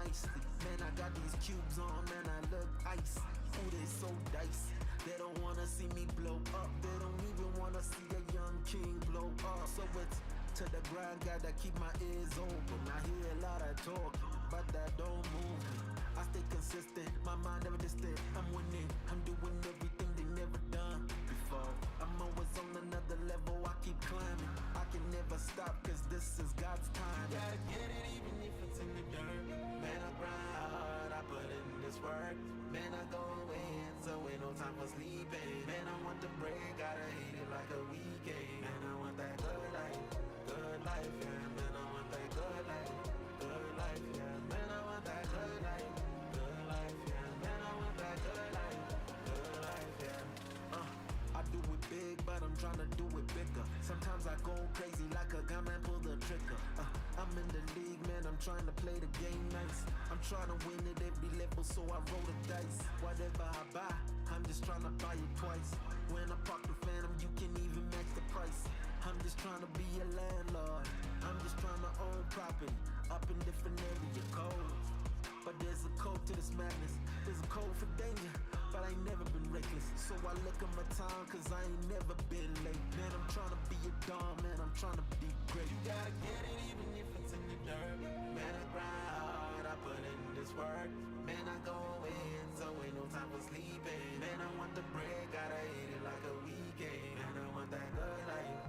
feisty. Man, I got these cubes on, man, I look icy. Ooh, they so dicey. They don't wanna see me blow up. They don't even wanna see a young king blow up. So it's to the grind, gotta keep my ears open. I hear a lot of talking, but that don't move me. I stay consistent, my mind never distant. I'm winning, I'm doing everything they never done before. I'm always on another level, I keep climbing. I can never stop, cause this is God's time. You gotta get it even if it's in the dirt. Man, I grind hard, I put in this work. Man, I go in, so ain't no time for sleeping. Man, I want the break, gotta hate it like a weekend. Man, I want that good life, yeah. Man, I want that good life, yeah. Man, I want that good life, yeah. Man, I want that good life, yeah. I do it big, but I'm tryna do it bigger. Sometimes I go crazy like a gunman, pull the trigger. I'm in the league, man, I'm trying to play the game nice. I'm trying to win at every level, so I roll the dice. Whatever I buy, I'm just trying to buy it twice. When I park the Phantom, you can even match the price. I'm just trying to be a landlord. I'm just trying to own property up in different area codes. But there's a code to this madness. There's a code for danger, but I ain't never been reckless. So I look at my time, cause I ain't never been late. Man, I'm trying to be a dog, man, I'm trying to be great. You gotta get it even if it's in the dirt. Man, I grind hard, I put in this work. Man, I go in, so ain't no time for sleeping. Man, I want the bread, gotta hit it like a weekend. Man, I want that good life,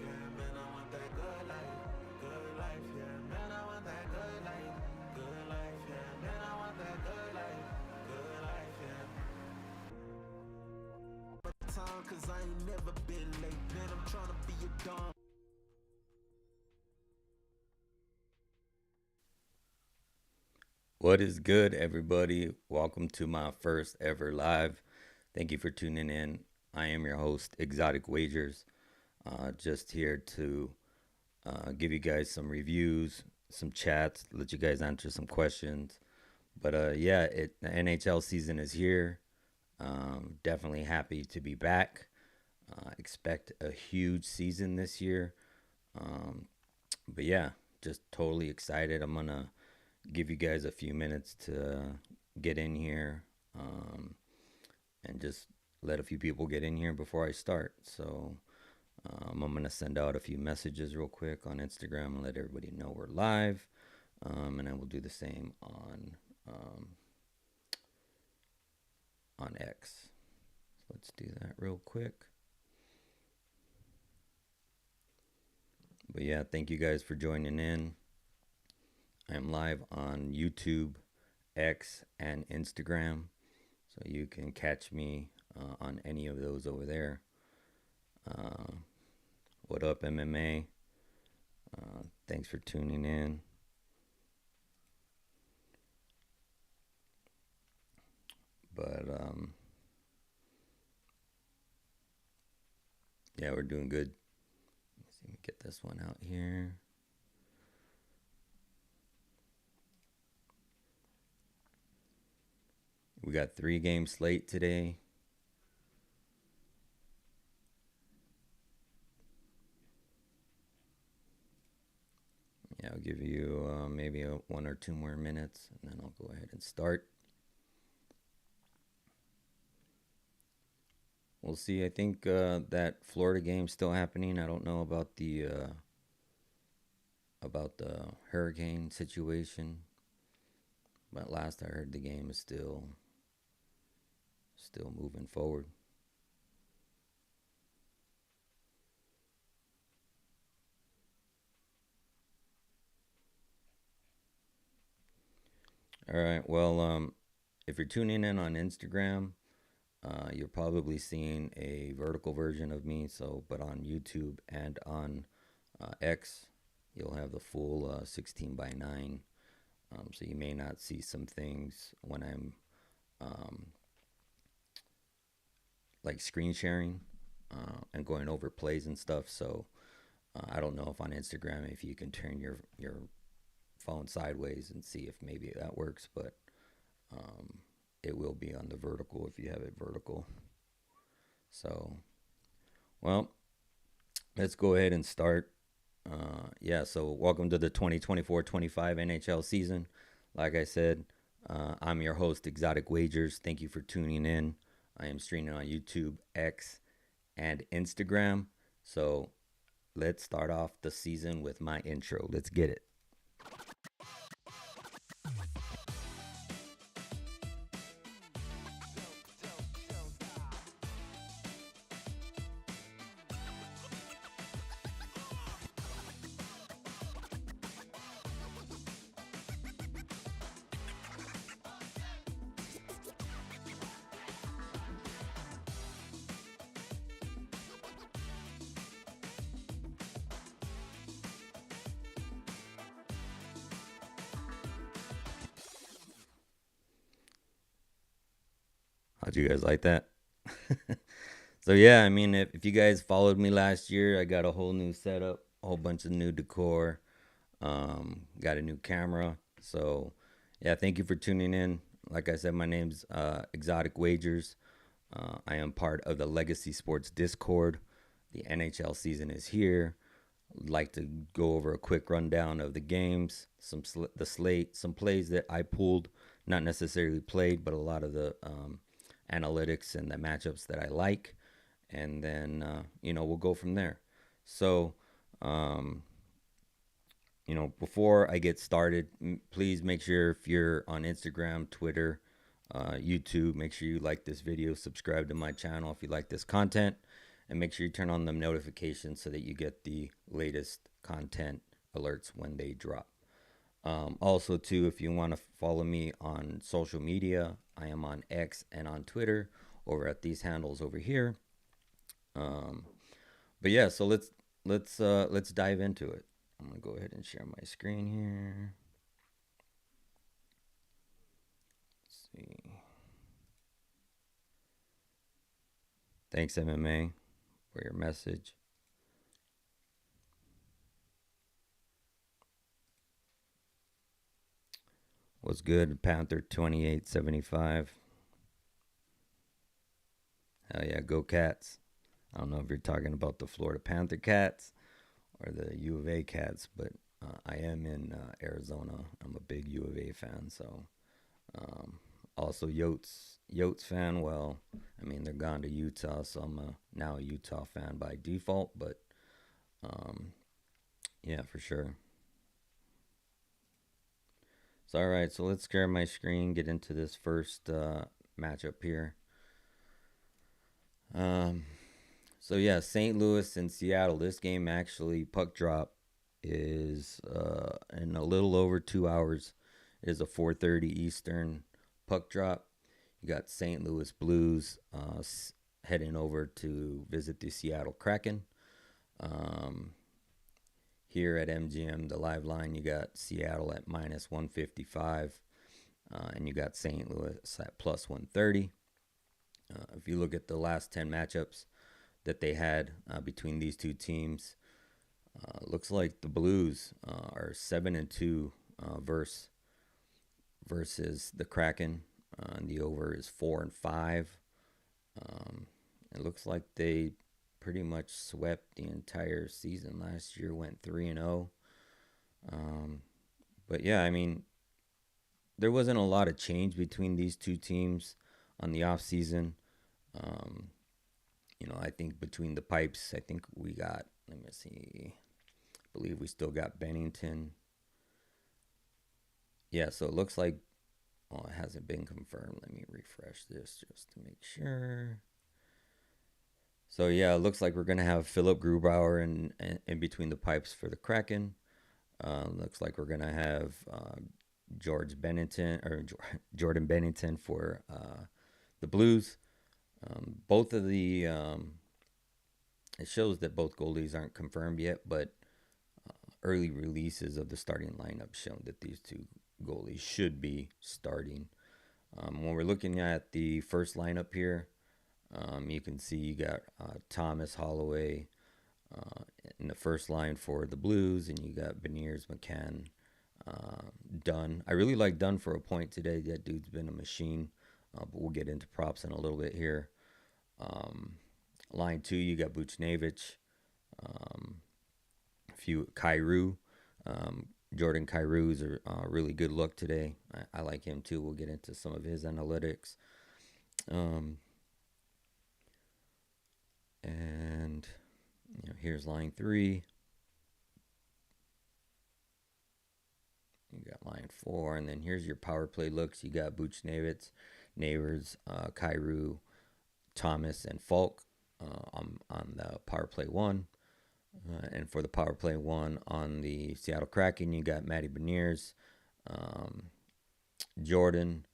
yeah. Man, I want that good life, yeah. Man, I want that good life, yeah. Man, I want that good life, yeah. Time, cause I ain't never been late. Man, I'm trying to be a dog. What is good, everybody? Welcome to my first ever live. Thank you for tuning in. I am your host, Exotic Wagers. Just here to give you guys some reviews, some chats, let you guys answer some questions. But yeah, the NHL season is here. Definitely happy to be back. Expect a huge season this year. Um, but yeah, just totally excited. I'm gonna give you guys a few minutes to get in here and just let a few people get in here before I start. So I'm going to send out a few messages real quick on Instagram and let everybody know we're live. And I will do the same um, on X. So let's do that real quick. But yeah, thank you guys for joining in. I am live on YouTube, X, and Instagram. So you can catch me on any of those over there. What up, MMA? Thanks for tuning in. But yeah, we're doing good. Let me get this one out here. We got 3-game slate today. Yeah, I'll give you maybe 1 or 2 more minutes, and then I'll go ahead and start. We'll see. I think that Florida game's still happening. I don't know about the hurricane situation, but last I heard, the game is still moving forward. All right. Well, if you're tuning in on Instagram, you're probably seeing a vertical version of me. So, but on YouTube and on X, you'll have the full 16 by 9. So you may not see some things when I'm like screen sharing and going over plays and stuff. So I don't know if on Instagram if you can turn your phone sideways and see if maybe that works, but it will be on the vertical if you have it vertical. So, well, let's go ahead and start. Yeah, so welcome to the 2024-25 NHL season. Like I said, I'm your host, Exotic Wagers. Thank you for tuning in. I am streaming on YouTube, X, and Instagram. So let's start off the season with my intro. Let's get it. How'd you guys like that? So yeah, I mean, if you guys followed me last year, I got a whole new setup, a whole bunch of new decor, got a new camera. So yeah, thank you for tuning in. Like I said, my name's Exotic Wagers. I am part of the Legacy Sports Discord. The NHL season is here. Like to go over a quick rundown of the games, the slate, some plays that I pulled, not necessarily played, but a lot of the analytics and the matchups that I like, and then we'll go from there. So, um, before I get started, please make sure if you're on Instagram, Twitter, YouTube, make sure you like this video, subscribe to my channel if you like this content, and make sure you turn on the notifications so that you get the latest content alerts when they drop. Also, too, if you want to follow me on social media, I am on X and on Twitter over at these handles over here. But yeah, so let's dive into it. I'm gonna go ahead and share my screen here. Let's see. Thanks, MMA, for your message. What's good, Panther 2875? Hell yeah, go Cats. I don't know if you're talking about the Florida Panther Cats or the U of A Cats, but I am in Arizona. I'm a big U of A fan, so also Yotes fan. Well, I mean they're gone to Utah, so I'm now a Utah fan by default. But yeah, for sure. So all right, so let's share my screen. Get into this first matchup here. So yeah, St. Louis and Seattle. This game actually puck drop is in a little over 2 hours. It is a 4:30 Eastern puck drop. You got St. Louis Blues heading over to visit the Seattle Kraken. Here at MGM, the live line, you got Seattle at minus 155, and you got St. Louis at plus 130. If you look at the last 10 matchups that they had between these two teams, looks like the Blues are 7-2 versus the Kraken. And the over is 4-5. It looks like they pretty much swept the entire season last year, went 3-0. But yeah, I mean, there wasn't a lot of change between these two teams on the off season. I think between the pipes, I think we got, let me see, I believe we still got Bennington. Yeah, so it looks like, it hasn't been confirmed. Let me refresh this just to make sure. So yeah, it looks like we're gonna have Philip Grubauer in between the pipes for the Kraken. Looks like we're gonna have Jordan Bennington for the Blues. Both of the it shows that both goalies aren't confirmed yet, but early releases of the starting lineup show that these two goalies should be starting. When we're looking at the first lineup here, you can see you got Thomas Holloway in the first line for the Blues, and you got Beniers, McCann, Dunn. I really like Dunn for a point today. That dude's been a machine, but we'll get into props in a little bit here. Line 2, you got Buchnevich, a few Kyrou, Jordan Kyrou's a really good look today. I like him too. We'll get into some of his analytics. Um, and here's line 3. You got line 4, and then here's your power play looks. You got Buchnevich, Neighbors, Kyrou, Thomas, and Falk on the power play 1. And for the power play 1 on the Seattle Kraken, you got Matty Beniers, Jordan,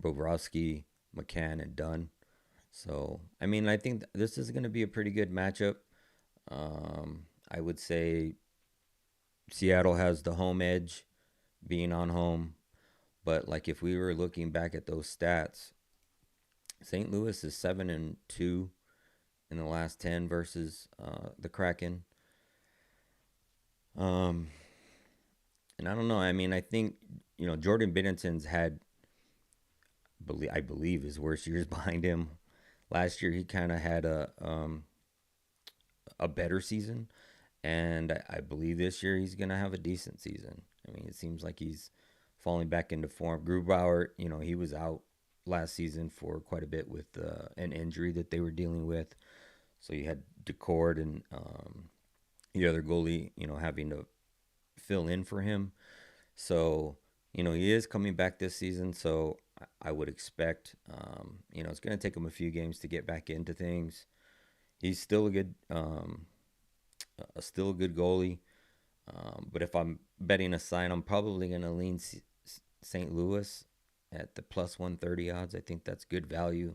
Bobrovsky, McCann, and Dunn. So, I mean, I think this is going to be a pretty good matchup. I would say Seattle has the home edge, being on home. But like if we were looking back at those stats, St. Louis is 7-2 in the last 10 versus the Kraken. And I don't know. I mean, I think Jordan Binnington's had, I believe, his worst years behind him. Last year he kind of had a better season, and I believe this year he's gonna have a decent season. I mean, it seems like he's falling back into form. Grubauer, he was out last season for quite a bit with an injury that they were dealing with. So you had Decord and the other goalie, having to fill in for him. So, he is coming back this season. So I would expect, it's going to take him a few games to get back into things. He's still a good goalie. But if I'm betting a side, I'm probably going to lean St. Louis at the plus 130 odds. I think that's good value.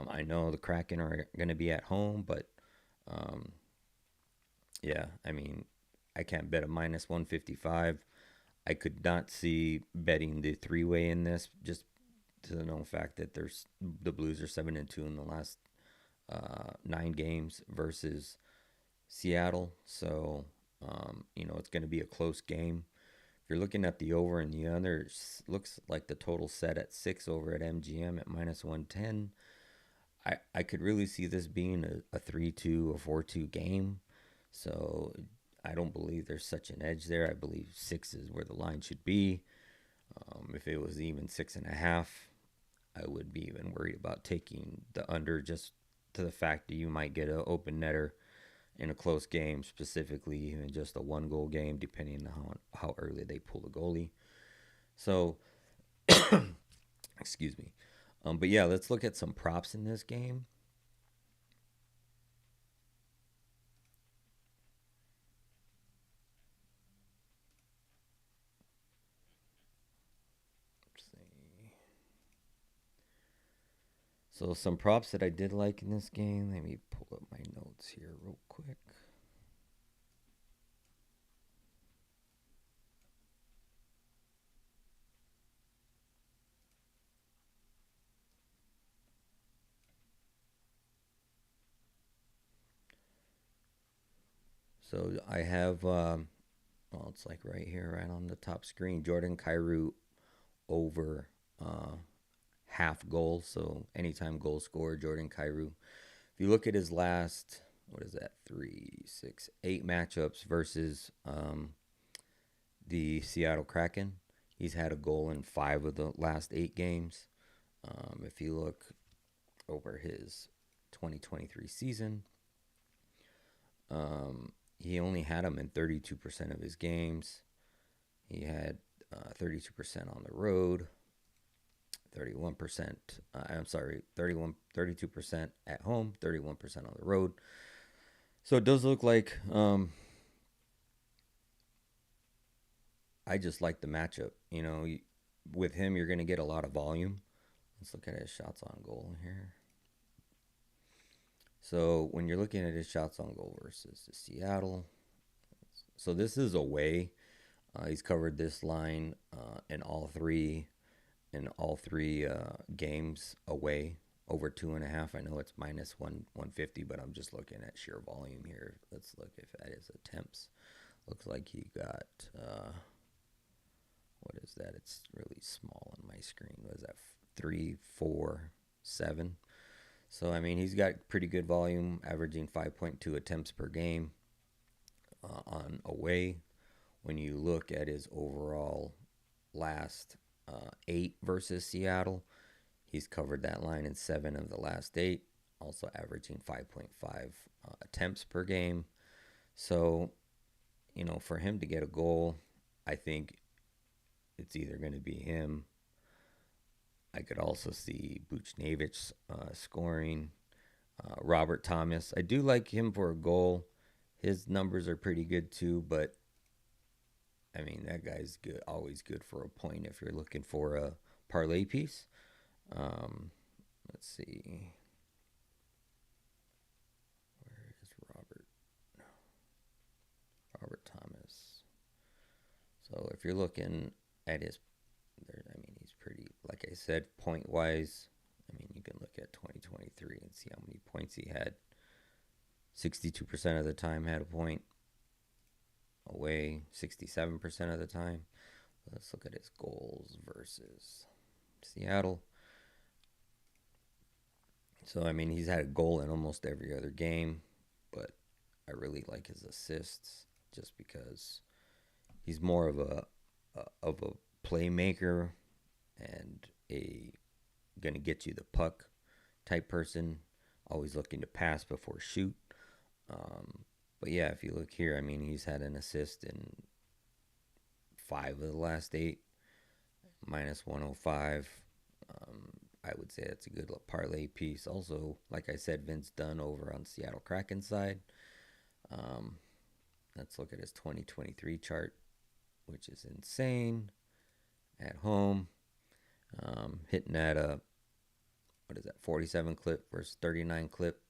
I know the Kraken are going to be at home, but yeah, I mean, I can't bet a minus 155. I could not see betting the 3-way in this, just to the known fact that the Blues are 7-2 in the last 9 games versus Seattle. So, it's going to be a close game. If you're looking at the over and the under, it looks like the total set at 6 over at MGM at minus 110. I could really see this being a 3-2 or 4-2 game. So I don't believe there's such an edge there. I believe 6 is where the line should be. If it was even 6.5, I would be even worried about taking the under, just to the fact that you might get an open netter in a close game, specifically even just a 1-goal game, depending on how early they pull the goalie. So, excuse me. But yeah, let's look at some props in this game. Let's see. So some props that I did like in this game. Let me pull up my notes here real quick. So I have, it's like right here, right on the top screen, Jordan Kyrou over half goals. So anytime goal scorer, Jordan Kyrou. If you look at his last, 3, 6, 8 matchups versus the Seattle Kraken, he's had a goal in 5 of the last 8 games. If you look over his 2023 season, he only had him in 32% of his games. He had 32% on the road, 31%. 32% at home, 31% on the road. So it does look like I just like the matchup. With him, you're going to get a lot of volume. Let's look at his shots on goal here. So when you're looking at his shots on goal versus the Seattle, so this is away. He's covered this line in all three games away, over 2.5. I know it's minus 150, but I'm just looking at sheer volume here. Let's look if that is attempts. Looks like he got what is that? It's really small on my screen. What is that? 3, 4, 7. So, I mean, he's got pretty good volume, averaging 5.2 attempts per game on away, when you look at his overall last 8 versus Seattle, he's covered that line in 7 of the last 8, also averaging 5.5 attempts per game. So, for him to get a goal, I think it's either going to be him. I could also see Buchnevich scoring. Robert Thomas, I do like him for a goal. His numbers are pretty good too, but I mean, that guy's good, always good for a point if you're looking for a parlay piece. Um, let's see. Where is Robert? Robert Thomas. So if you're looking at his, I mean, he's pretty, like I said, point wise. I mean, you can look at 2023 and see how many points he had. 62% of the time had a point. Away 67% of the time. Let's look at his goals versus Seattle. So, I mean, he's had a goal in almost every other game, but I really like his assists just because he's more of a playmaker and a gonna get you the puck type person, always looking to pass before shoot. But yeah, if you look here, I mean, he's had an assist in 5 of the last 8, minus 105. I would say that's a good parlay piece. Also, like I said, Vince Dunn over on Seattle Kraken side. Let's look at his 2023 chart, which is insane. At home, hitting at a, 47 clip versus 39 clip.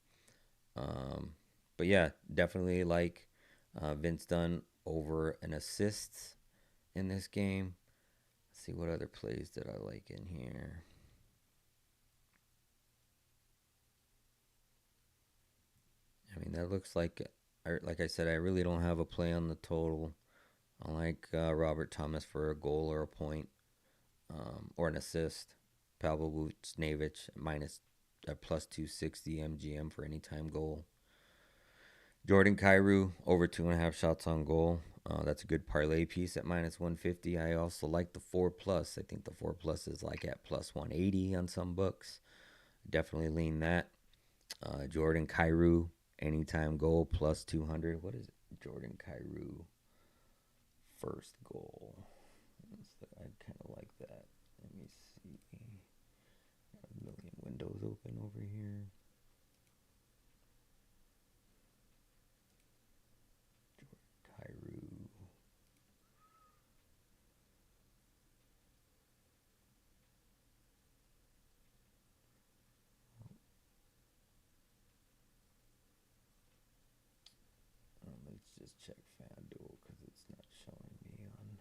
But yeah, definitely like Vince Dunn over an assist in this game. Let's see what other plays did I like in here. I mean, that looks like I said, I really don't have a play on the total. I like Robert Thomas for a goal or a point, or an assist. Pavel Buchnevich minus plus 260 MGM for anytime goal. Jordan Kyrou over 2.5 shots on goal. That's a good parlay piece at minus 150. I also like the 4+. I think the 4+ is like at plus 180 on some books. Definitely lean that. Jordan Kyrou anytime goal plus 200. What is it? Jordan Kyrou first goal. I kind of like that. Let me see. Got a million windows open over here. Kyrou. Let's just check FanDuel because it's not showing me on.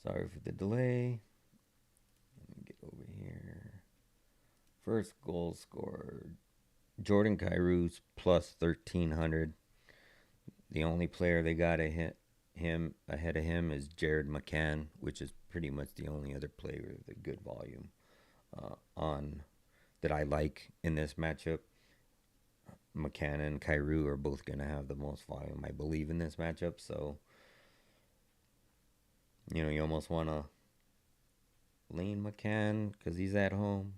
Sorry for the delay. Let me get over here. First goal scored. Jordan Kyrou's plus 1,300. The only player they got ahead of him is Jared McCann, which is pretty much the only other player with a good volume on that I like in this matchup. McCann and Kyrou are both going to have the most volume, I believe, in this matchup. So, you almost want to lean McCann because he's at home.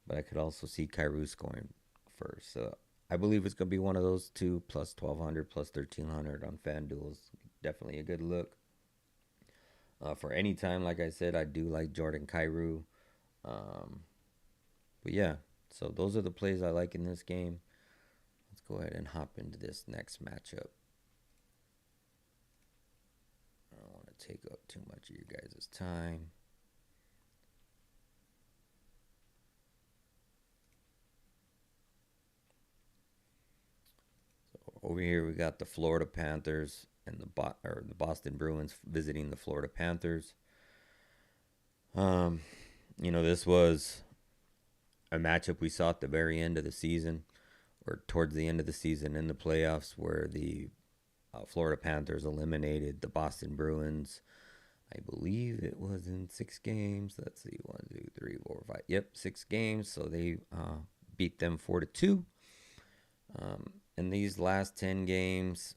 But I could also see Kyrou scoring first. So I believe it's going to be one of those two, plus 1,200, plus 1,300 on FanDuel. Definitely a good look. For any time, like I said, I do like Jordan Kyrou. But yeah, so those are the plays I like in this game. Let's go ahead and hop into this next matchup. I don't want to take up too much of you guys' time. Over here we got the Florida Panthers and the Boston Bruins visiting the Florida Panthers. This was a matchup we saw at the very end of the season, or towards the end of the season in the playoffs, where the Florida Panthers eliminated the Boston Bruins. I believe believe it was in 6 games. Let's see, 1, 2, 3, 4, 5. Yep, 6 games. So they beat them 4-2. In these last 10 games,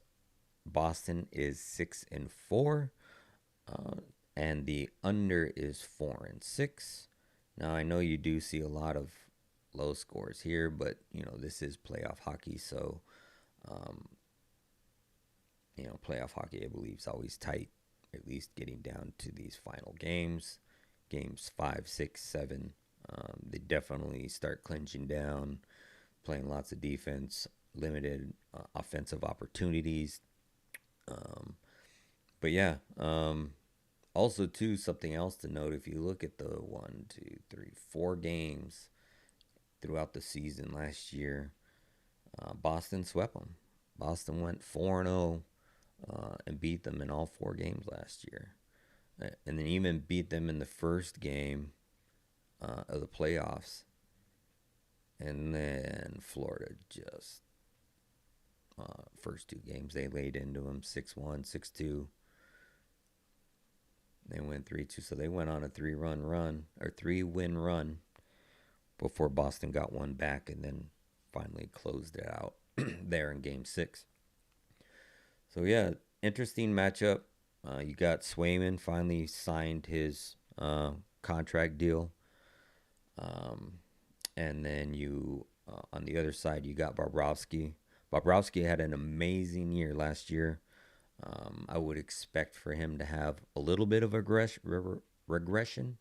Boston is 6-4, and the under is 4-6. Now I know you do see a lot of low scores here, but this is playoff hockey, so playoff hockey I believe is always tight. At least getting down to these final games 5, 6, 7. They definitely start clinching down, playing lots of defense, limited offensive opportunities. But yeah, also too, something else to note, if you look at the 1, 2, 3, 4 games throughout the season last year, Boston swept them. Boston went 4-0 and beat them in all 4 games last year, and then even beat them in the first game of the playoffs. And then Florida just first 2 games they laid into them 6-1, 6-2. They went 3-2, so they went on a 3-win run before Boston got one back and then finally closed it out there in Game 6. So yeah, interesting matchup. You got Swayman finally signed his contract deal, and then you on the other side you got Bobrovsky. Bobrovsky had an amazing year last year. I would expect for him to have a little bit of regression,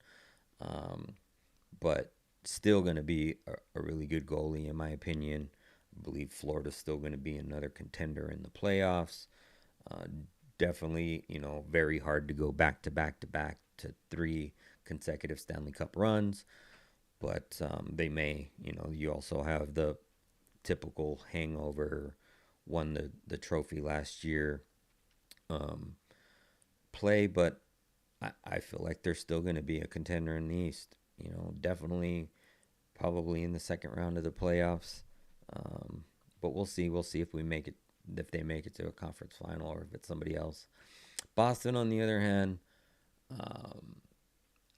but still going to be a really good goalie in my opinion. I believe Florida's still going to be another contender in the playoffs. Definitely, very hard to go back to 3 consecutive Stanley Cup runs, but they may. You also have the typical hangover, won the trophy last year play, but I feel like they're still going to be a contender in the East. Definitely, probably in the second round of the playoffs. But we'll see. We'll see if we make it, if they make it to a conference final, or if it's somebody else. Boston, on the other hand,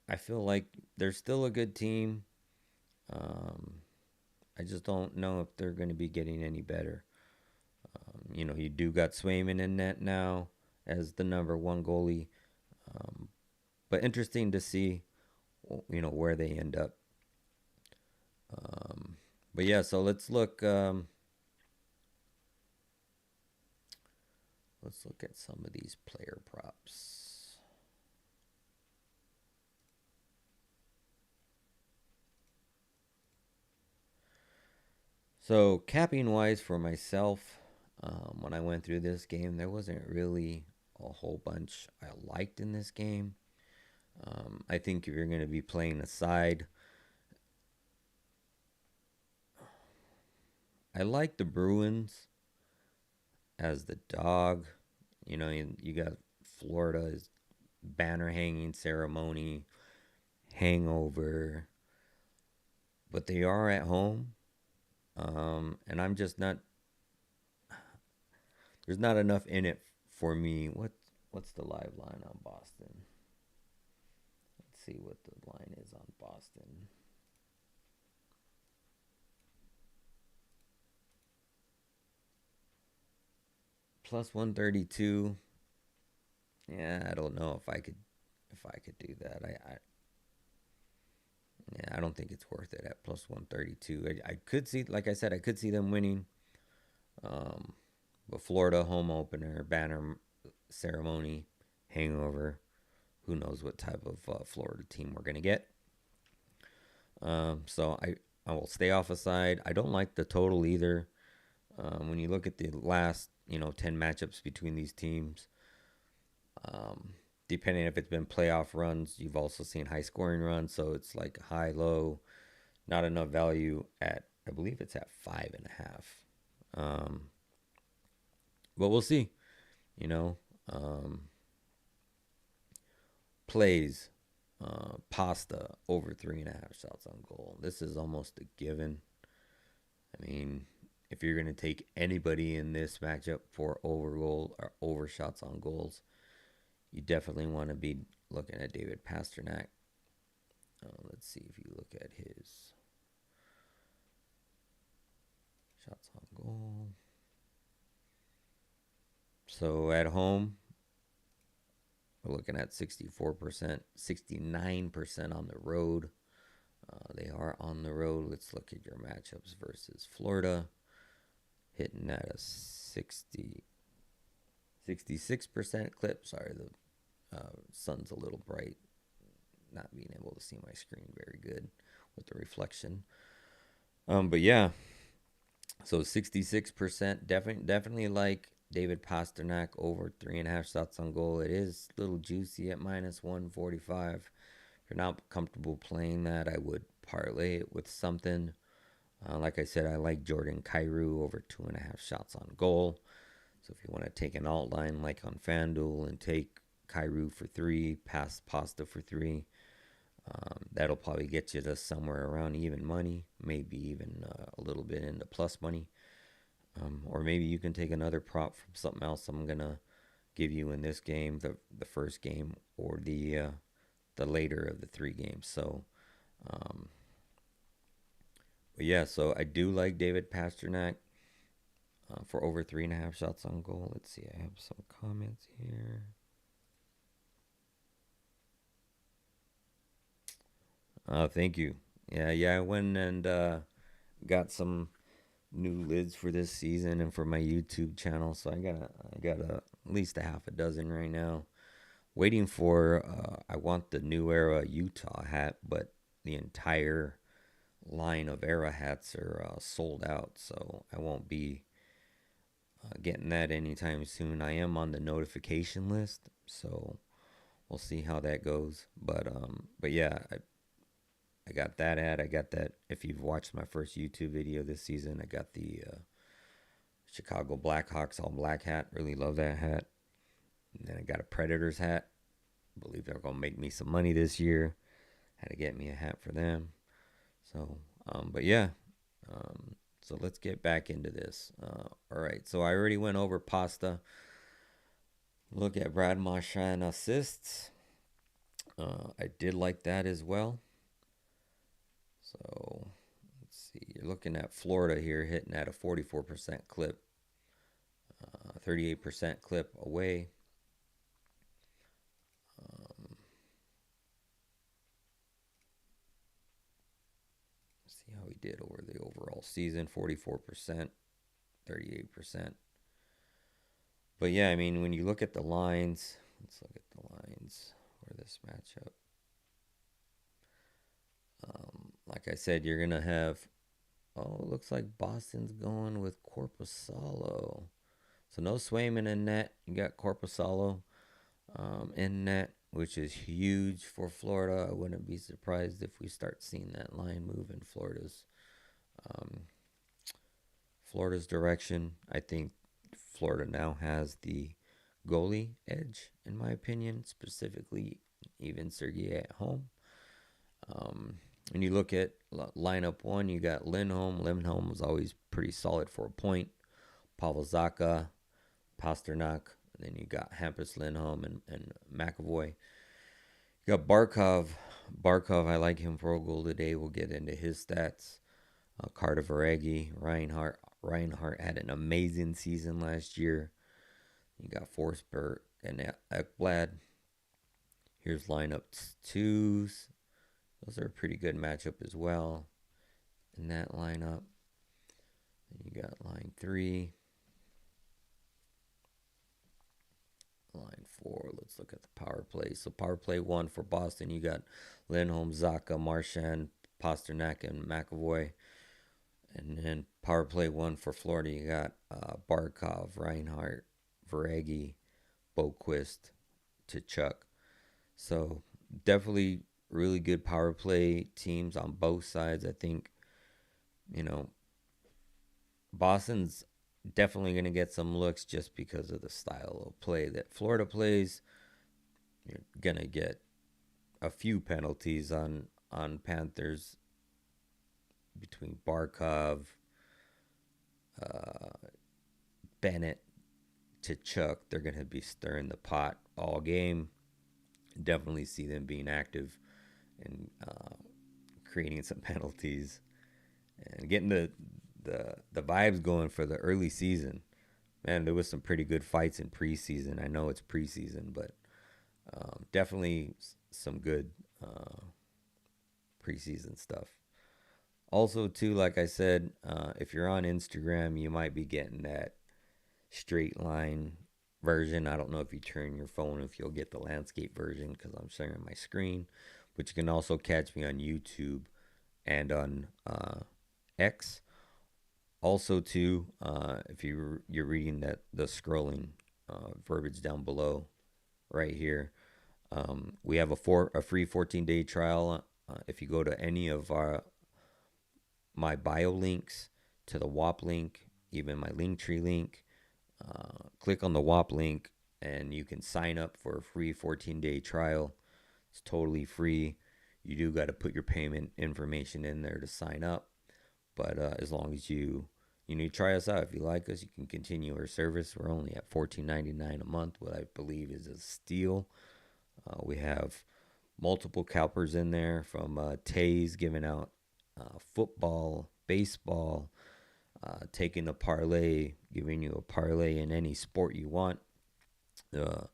I feel like they're still a good team. I just don't know if they're going to be getting any better. You do got Swayman in net now as the number 1 goalie. But interesting to see, where they end up. But yeah, so let's look at some of these player props. So capping wise for myself, when I went through this game, there wasn't really a whole bunch I liked in this game. I think if you're going to be playing a side, I like the Bruins as the dog. You got Florida's banner hanging ceremony, hangover, but they are at home. And I'm just not. There's not enough in it for me. What's the live line on Boston? Let's see what the line is on Boston. Plus 132. Yeah, I don't know if I could do that. I don't think it's worth it at plus 132. I could see, like I said, I could see them winning. But Florida home opener, banner ceremony, hangover. Who knows what type of Florida team we're gonna get? So I will stay off a side. I don't like the total either. When you look at the last 10 matchups between these teams, depending if it's been playoff runs, you've also seen high scoring runs. So it's like high, low, not enough value at, I believe it's at 5.5. But we'll see. Plays, Pasta over 3.5 shots on goal. This is almost a given. I mean, if you're going to take anybody in this matchup for over goal or over shots on goals, you definitely want to be looking at David Pastrnak. Let's see if you look at his shots on goal. So at home, we're looking at 64%, 69% on the road. They are on the road. Let's look at your matchups versus Florida. Hitting at a 66% clip. Sorry, the sun's a little bright. Not being able to see my screen very good with the reflection. But yeah, so 66%. Definitely like David Pastrnak over 3.5 shots on goal. It is a little juicy at -145. If you're not comfortable playing that, I would parlay it with something. Like I said, I like Jordan Kyrou over 2.5 shots on goal. So if you want to take an alt line like on FanDuel and take Kyrou for 3, pass Pasta for 3, that'll probably get you to somewhere around even money, maybe even a little bit into plus money. Or maybe you can take another prop from something else I'm going to give you in this game, the first game, or the later of the 3 games. So, but yeah, so I do like David Pastrnak for over 3.5 shots on goal. Let's see, I have some comments here. Thank you. Yeah, I went and got some new lids for this season and for my YouTube channel. So I got at least a half a dozen right now. Waiting for I want the New Era Utah hat, but the entire line of Era hats are sold out, so I won't be getting that anytime soon. I am on the notification list, so we'll see how that goes. But yeah, I got that hat. I got that. If you've watched my first YouTube video this season, I got the Chicago Blackhawks all black hat. Really love that hat. And then I got a Predators hat. Believe they're gonna make me some money this year. Had to get me a hat for them. So, but yeah. So let's get back into this. All right. So I already went over Pasta. Look at Brad Marchand assists. I did like that as well. So let's see. You're looking at Florida here hitting at a 44% clip, 38% clip away. See how he did over the overall season, 44%, 38%. But yeah, I mean, when you look at the lines, let's look at the lines for this matchup. Like I said, you're going to have, it looks like Boston's going with Korpisalo. So no Swayman in net. You got Korpisalo in net, which is huge for Florida. I wouldn't be surprised if we start seeing that line move in Florida's direction. I think Florida now has the goalie edge, in my opinion, specifically even Sergei at home. When you look at lineup 1, you got Lindholm. Lindholm was always pretty solid for a point. Pavel Zacha, Pasternak. And then you got Hampus Lindholm and McAvoy. You got Barkov. I like him for a goal today. We'll get into his stats. Carter Verhaeghe, Reinhart had an amazing season last year. You got Forsberg and Ekblad. Here's lineup 2s. Those are a pretty good matchup as well in that lineup. Then you got line 3. Line 4, let's look at the power play. So power play 1 for Boston, you got Lindholm, Zacha, Marchand, Pasternak, and McAvoy. And then power play 1 for Florida, you got Barkov, Reinhart, Verhaeghe, Boquist, Tkachuk. So definitely really good power play teams on both sides. I think, Boston's definitely going to get some looks just because of the style of play that Florida plays. You're going to get a few penalties on Panthers between Barkov, Bennett, Tkachuk. They're going to be stirring the pot all game. Definitely see them being active and creating some penalties and getting the vibes going for the early season. Man, there was some pretty good fights in preseason. I know it's preseason, but definitely some good preseason stuff. Also, too, like I said, if you're on Instagram, you might be getting that straight line version. I don't know if you turn your phone, if you'll get the landscape version because I'm sharing my screen. But you can also catch me on YouTube and on X. Also, too, if you're reading that the scrolling verbiage down below, right here, we have a free 14-day trial. If you go to any of my bio links, to the WAP link, even my Linktree link, click on the WAP link, and you can sign up for a free 14-day trial. It's totally free. You do got to put your payment information in there to sign up, but as long as you need to try us out. If you like us, you can continue our service. We're only at $14.99 a month, what I believe is a steal. We have multiple CalPERS in there, from Tays giving out football, baseball, taking a parlay, giving you a parlay in any sport you want. Got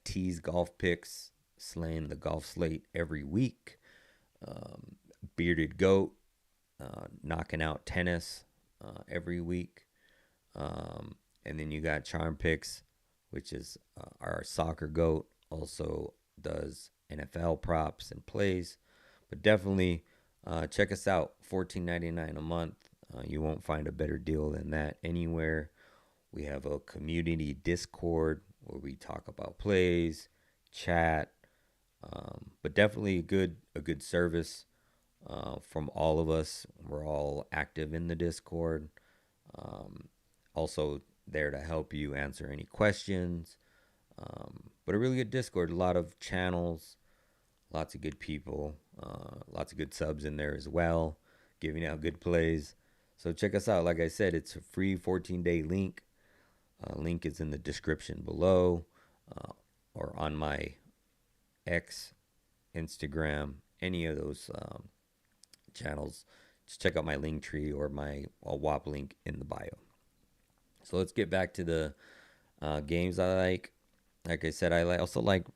T's golf picks, slaying the golf slate every week. Bearded Goat, knocking out tennis every week. And then you got Charm Picks, which is our soccer goat, also does NFL props and plays. But definitely check us out. $14.99 a month. You won't find a better deal than that anywhere. We have a community Discord where we talk about plays, chat, but definitely a good service from all of us. We're all active in the Discord. Also there to help you answer any questions. But a really good Discord, a lot of channels, lots of good people, lots of good subs in there as well, giving out good plays. So check us out. Like I said, it's a free 14-day link. Link is in the description below, or on my X, Instagram, any of those channels. Just check out my link tree or my WAP link in the bio. So let's get back to the games I like. Like I said, I also like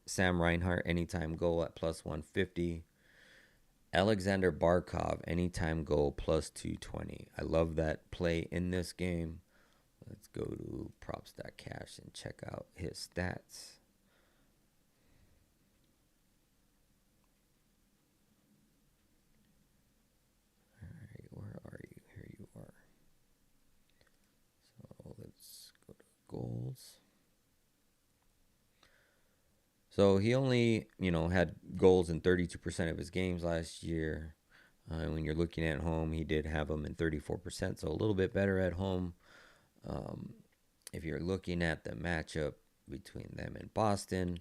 Sam Reinhart anytime goal at plus 150. Alexander Barkov anytime goal plus 220. I love that play in this game. Let's go to props.cash and check out his stats. All right, where are you? Here you are. So let's go to goals. So he only, had goals in 32% of his games last year. When you're looking at home, he did have them in 34%, so a little bit better at home. If you're looking at the matchup between them and Boston,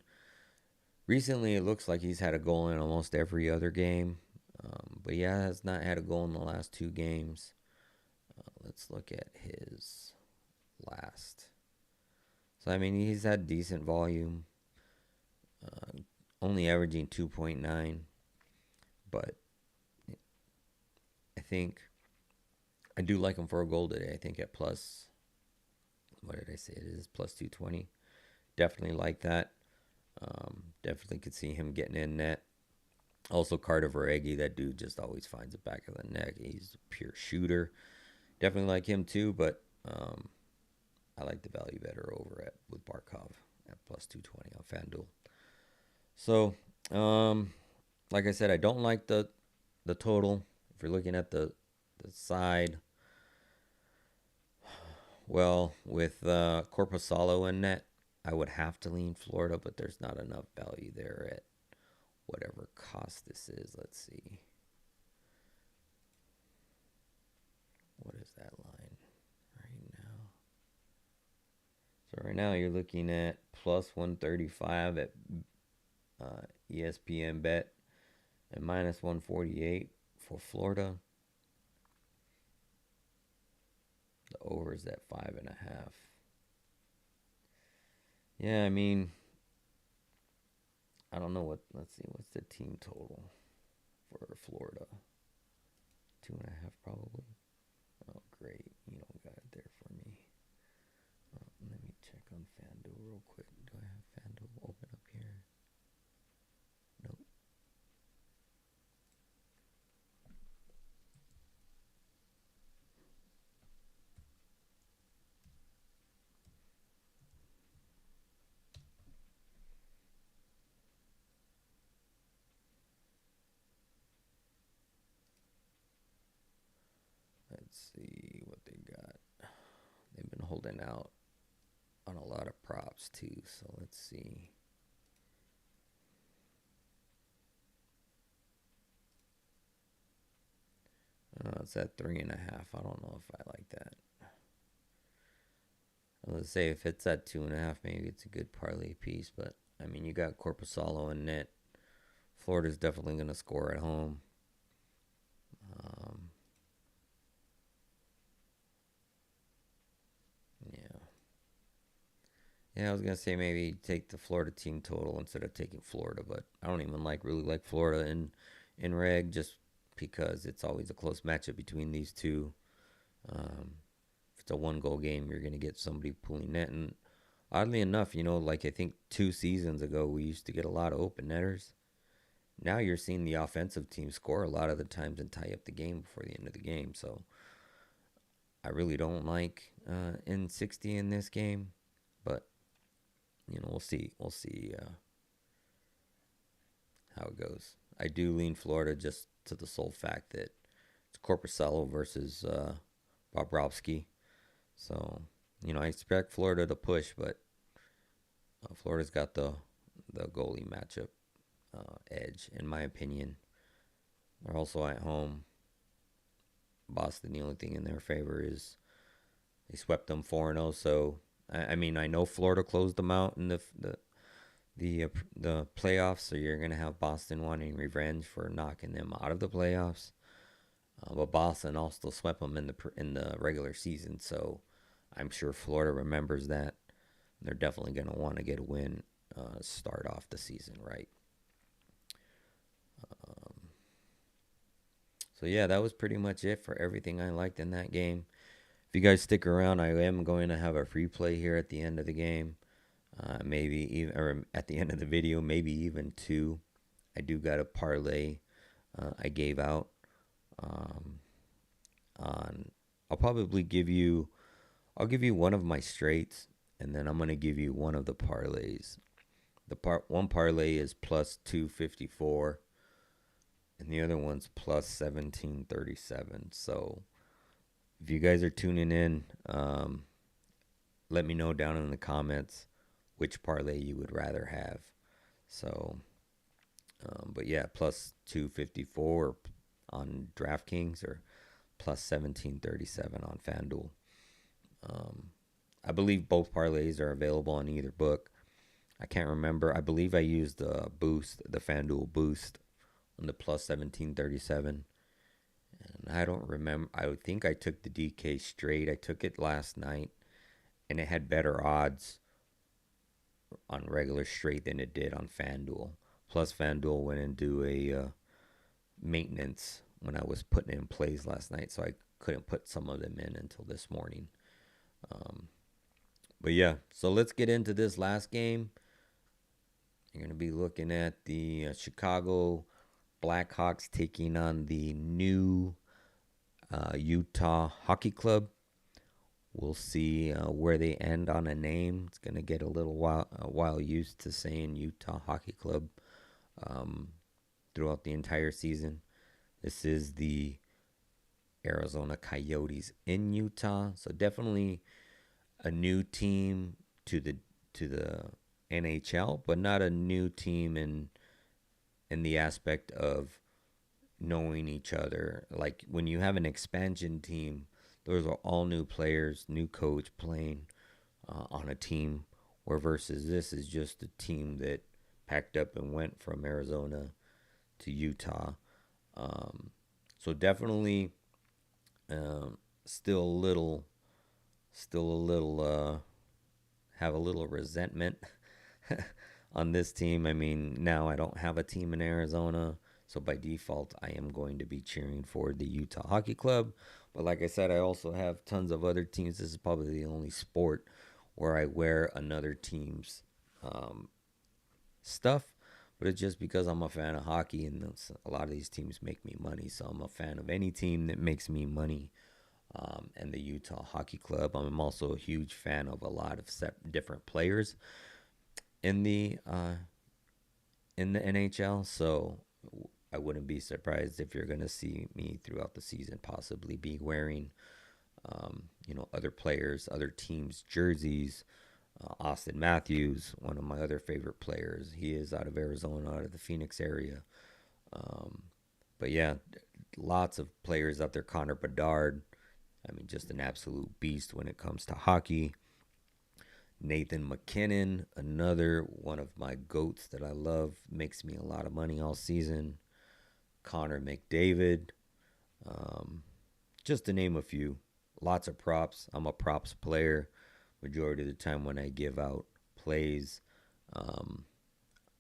recently it looks like he's had a goal in almost every other game. But he has not had a goal in the last 2 games. Let's look at his last. So, he's had decent volume. Only averaging 2.9. But I think I do like him for a goal today. I think at plus, what did I say it is? Plus 220. Definitely like that. Definitely could see him getting in net. Also, Carter Veregi, that dude just always finds the back of the net. He's a pure shooter. Definitely like him too, but I like the value better over with Barkov at plus 220 on FanDuel. So, like I said, I don't like the total. If you're looking at the side, well, with Corpusalo in net, I would have to lean Florida, but there's not enough value there at whatever cost this is. Let's see. What is that line right now? So right now you're looking at plus 135 at ESPN Bet and minus 148 for Florida. The over is at 5.5. Yeah, I don't know what. Let's see. What's the team total for Florida? 2.5 probably. Oh, great. You don't got it there for me. Let me check on FanDuel real quick. Do I have FanDuel open up here? Nope. Let's see what they got. They've been holding out on a lot of props too, so let's see. It's at 3.5. I don't know if I like that. Let's say if it's at 2.5, maybe it's a good parlay piece. But I mean, you got Corpusalo and net. Florida's definitely going to score at home. Yeah. Yeah, I was gonna say maybe take the Florida team total instead of taking Florida, but I don't even really like Florida in reg just because it's always a close matchup between these two. If it's a 1 goal game, you're gonna get somebody pulling net, and oddly enough, like I think 2 seasons ago we used to get a lot of open netters. Now you're seeing the offensive team score a lot of the times and tie up the game before the end of the game. So I really don't like N60 in this game, but we'll see. We'll see how it goes. I do lean Florida just to the sole fact that it's Corpusalo versus Bobrovsky. So, I expect Florida to push, but Florida's got the goalie matchup edge, in my opinion. They're also at home. Boston, the only thing in their favor is they swept them 4-0. So, I mean, I know Florida closed them out in the playoffs, so you're gonna have Boston wanting revenge for knocking them out of the playoffs. But Boston also swept them in the regular season, so I'm sure Florida remembers that. They're definitely gonna want to get a win, start off the season right. So yeah, that was pretty much it for everything I liked in that game. If you guys stick around, I am going to have a free play here at the end of the game. Maybe even, or at the end of the video, maybe even two. I do got a parlay I gave out on. I'll probably I'll give you one of my straights, and then I'm gonna give you one of the parlays. One parlay is plus 254, and the other one's plus 1737. So if you guys are tuning in, let me know down in the comments which parlay you would rather have. So, but yeah, plus 254 on DraftKings or plus 1737 on FanDuel. I believe both parlays are available on either book. I can't remember. I believe I used the FanDuel boost on the plus 1737. And I don't remember. I think I took the DK straight. I took it last night, and it had better odds on regular straight than it did on FanDuel. Plus, FanDuel went into a maintenance when I was putting in plays last night, so I couldn't put some of them in until this morning. But yeah, so let's get into this last game. You're going to be looking at the Chicago Blackhawks taking on the new Utah Hockey Club. We'll see where they end on a name. It's going to get a while used to saying Utah Hockey Club throughout the entire season. This is the Arizona Coyotes in Utah, so definitely a new team to the NHL, but not a new team in the aspect of knowing each other. Like when you have an expansion team, those are all new players, new coach playing on a team. Where versus this is just a team that packed up and went from Arizona to Utah. So definitely, still a little, have a little resentment on this team. I mean, now I don't have a team in Arizona, so by default, I am going to be cheering for the Utah Hockey Club. But like I said, I also have tons of other teams. This is probably the only sport where I wear another team's um, stuff. But it's just because I'm a fan of hockey, and a lot of these teams make me money. So I'm a fan of any team that makes me money. And the Utah Hockey Club. I'm also a huge fan of a lot of different players in the NHL. So I wouldn't be surprised if you're going to see me throughout the season possibly be wearing, other players, other teams' jerseys. Austin Matthews, one of my other favorite players. He is out of Arizona, out of the Phoenix area. Um, but yeah, lots of players out there. Connor Bedard, I mean, just an absolute beast when it comes to hockey. Nathan McKinnon, another one of my goats that I love, makes me a lot of money all season. Connor McDavid, um, just to name a few. Lots of props. I'm a props player. Majority of the time when I give out plays um,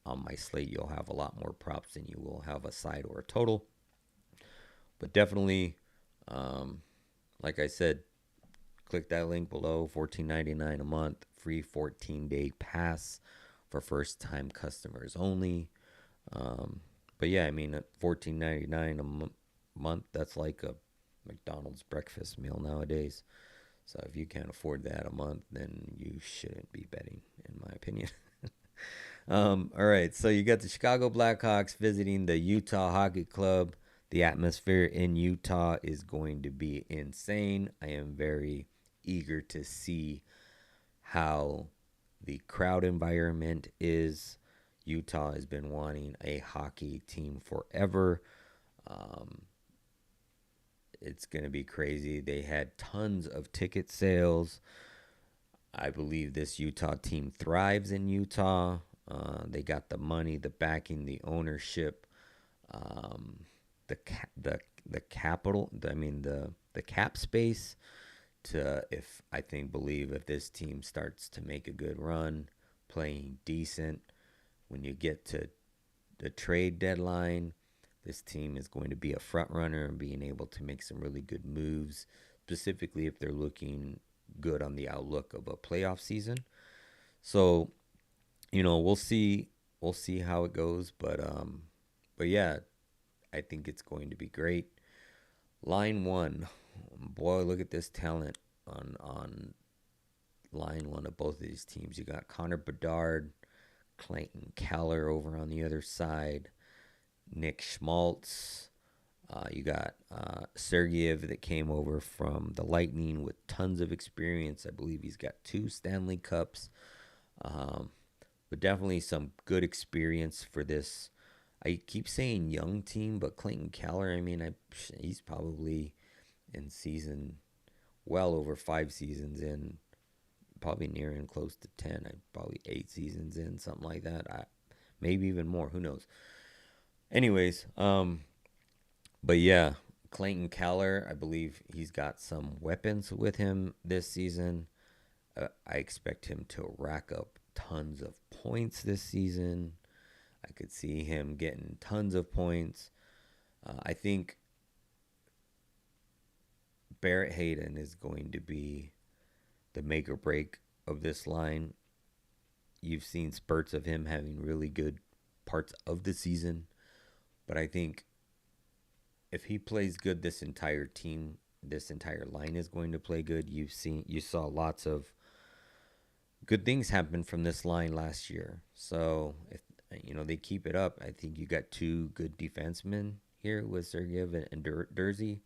on my slate, you'll have a lot more props than you will have a side or a total. But definitely, um, like I said, click that link below. $14.99 a month, free 14-day pass for first-time customers only. But yeah, I mean, at $14.99 a month, that's like a McDonald's breakfast meal nowadays. So if you can't afford that a month, then you shouldn't be betting, in my opinion. All right, so you got the Chicago Blackhawks visiting the Utah Hockey Club. The atmosphere in Utah is going to be insane. I am very eager to see how the crowd environment is. Utah has been wanting a hockey team forever. Um, it's going to be crazy. They had tons of ticket sales. I believe this Utah team thrives in Utah. They got the money, the backing, the ownership, um, the capital. The cap space to, if I think believe if this team starts to make a good run, playing decent, when you get to the trade deadline, this team is going to be a front runner and being able to make some really good moves, specifically if they're looking good on the outlook of a playoff season. So, we'll see how it goes, but yeah, I think it's going to be great. Line one, boy, look at this talent on line one of both of these teams. You got Connor Bedard, Clayton Keller over on the other side, Nick Schmaltz. You got Sergeyev that came over from the Lightning with tons of experience. I believe he's got 2 Stanley Cups. But definitely some good experience for this. I keep saying young team, but Clayton Keller, I mean, he's probably in season well over 5 seasons in, probably nearing close to 10, probably 8 seasons in, something like that. Maybe even more, who knows. Anyways, but yeah, Clayton Keller, I believe he's got some weapons with him this season. I expect him to rack up tons of points this season. I could see him getting tons of points. I think Barrett Hayden is going to be the make or break of this line. You've seen spurts of him having really good parts of the season, but I think if he plays good, this entire team, this entire line is going to play good. You saw lots of good things happen from this line last year. So if they keep it up, I think you got 2 good defensemen here with Sergeyev and Dursey.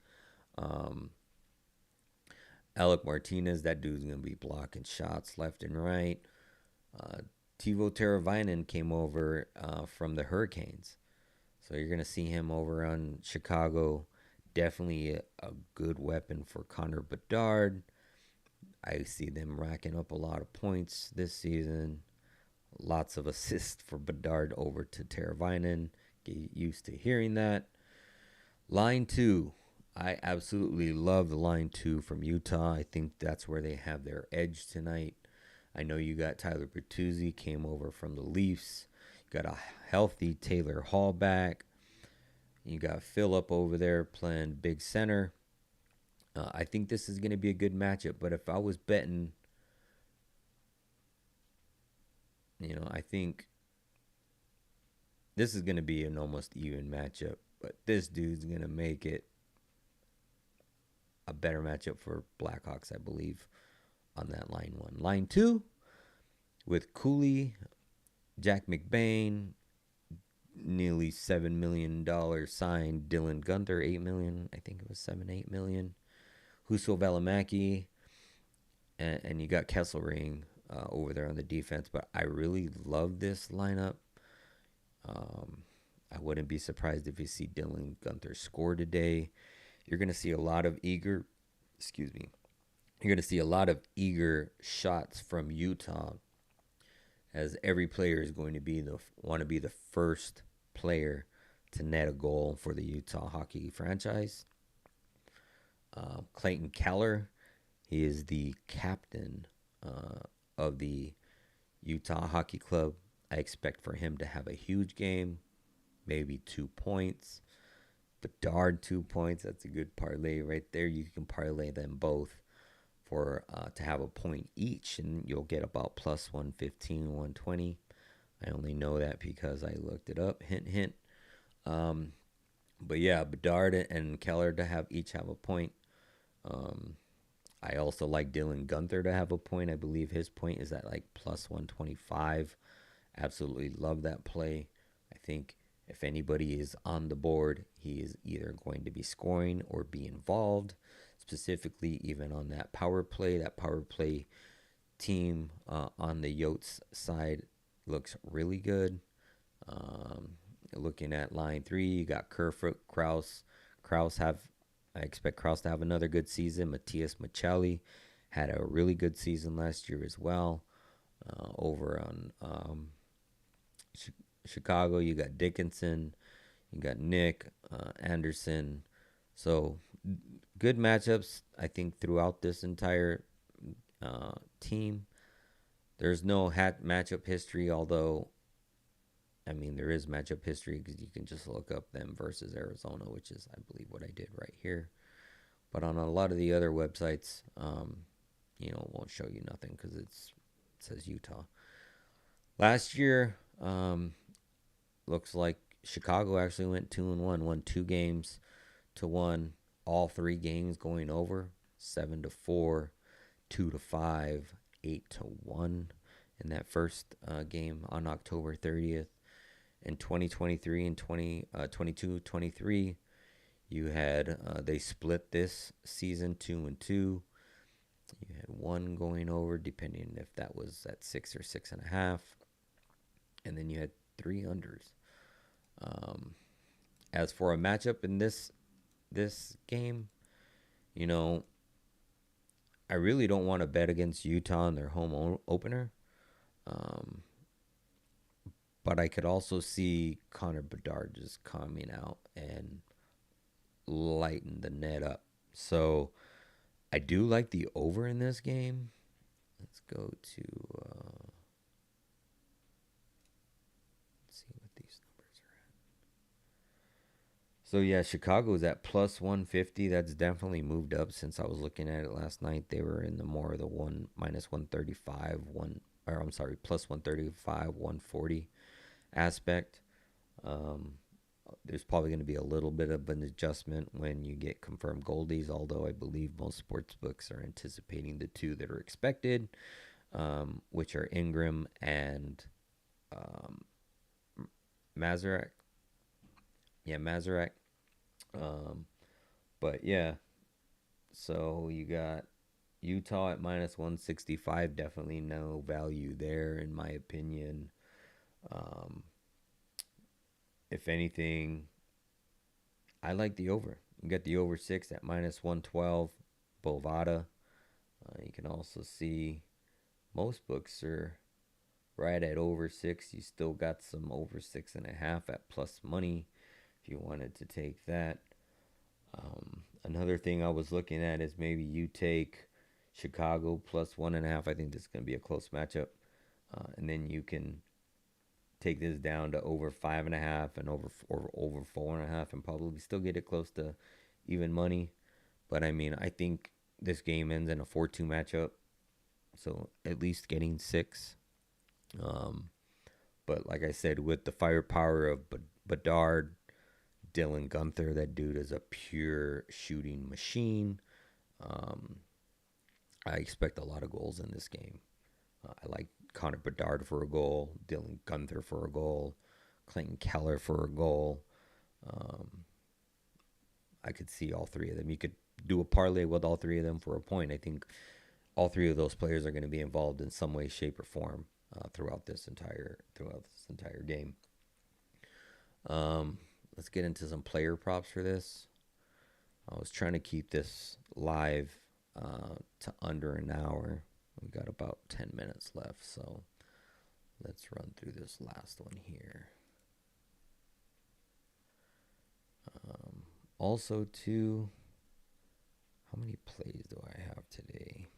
Alec Martinez, that dude's going to be blocking shots left and right. Teuvo Teravainen came over from the Hurricanes. So you're going to see him over on Chicago. Definitely a good weapon for Connor Bedard. I see them racking up a lot of points this season. Lots of assists for Bedard over to Teravainen. Get used to hearing that. Line 2. I absolutely love the line 2 from Utah. I think that's where they have their edge tonight. I know you got Tyler Bertuzzi came over from the Leafs. You got a healthy Taylor Hall back. You got Phillip over there playing big center. I think this is going to be a good matchup. But if I was betting, I think this is going to be an almost even matchup. But this dude's going to make it a better matchup for Blackhawks, I believe, on that line one. Line two, with Cooley, Jack McBain, nearly $7 million signed. Dylan Gunther, $8 million. I think it was $7-8 million. Huso Välimäki, and you got Kesselring over there on the defense. But I really love this lineup. I wouldn't be surprised if you see Dylan Gunther score today. You're going to see a lot of eager shots from Utah, as every player is going to want to be the first player to net a goal for the Utah hockey franchise. Clayton Keller, he is the captain of the Utah Hockey Club. I expect for him to have a huge game, maybe 2 points. Bedard 2 points. That's a good parlay right there. You can parlay them both for to have a point each, and you'll get about plus 115, 120. I only know that because I looked it up. Hint, hint. But yeah, Bedard and Keller to each have a point. I also like Dylan Gunther to have a point. I believe his point is at like plus 125. Absolutely love that play. I think if anybody is on the board, he is either going to be scoring or be involved, specifically even on that power play. That power play team on the Yotes side looks really good. Looking at line three, you got Kerfoot, Kraus. I expect Kraus to have another good season. Matthias Maccelli had a really good season last year as well. Over on Chicago, you got Dickinson, you got Nick, Anderson. So good matchups, I think, throughout this entire team. There's no matchup history, although, I mean, there is matchup history because you can just look up them versus Arizona, which is, I believe, what I did right here. But on a lot of the other websites, it won't show you nothing because it says Utah. Last year, looks like Chicago actually went 2-1, won 2 games to 1, all 3 games going over, 7-4, 2-5, 8-1 in that first game on October 30th. In 2023 and 22-23, you had they split this season 2-2. You had 1 going over, depending if that was at 6 or 6.5, and then you had 3 unders. As for a matchup in this game, I really don't want to bet against Utah in their home opener. But I could also see Connor Bedard just coming out and lighten the net up. So I do like the over in this game. Let's go to let's see what these numbers are at. So yeah, Chicago is at plus 150. That's definitely moved up since I was looking at it last night. They were in the more of the minus 135, plus 135, 140 aspect. There's probably going to be a little bit of an adjustment when you get confirmed goldies, although I believe most sports books are anticipating the 2 that are expected, which are Ingram and Mazurek. Yeah, Mazurek. But yeah, so you got Utah at minus 165. Definitely no value there, in my opinion. If anything, I like the over. You got the over 6 at minus 112. Bovada. You can also see most books are right at over 6. You still got some over 6.5 at plus money if you wanted to take that. Another thing I was looking at is maybe you take Chicago plus 1.5. I think this is going to be a close matchup. And then you can take this down to over 5.5 and over 4.5, and probably still get it close to even money. But I mean, I think this game ends in a 4-2 matchup, so at least getting 6. Um, but like I said, with the firepower of Bedard, Dylan Gunther, that dude is a pure shooting machine. Um, I expect a lot of goals in this game. I like Connor Bedard for a goal, Dylan Gunther for a goal, Clayton Keller for a goal. Um, I could see all three of them. You could do a parlay with all three of them for a point. I think all three of those players are going to be involved in some way, shape, or form throughout this entire game. Let's get into some player props for this. I was trying to keep this live to under an hour. We got about 10 minutes left, so let's run through this last one here. Also, too, how many plays do I have today?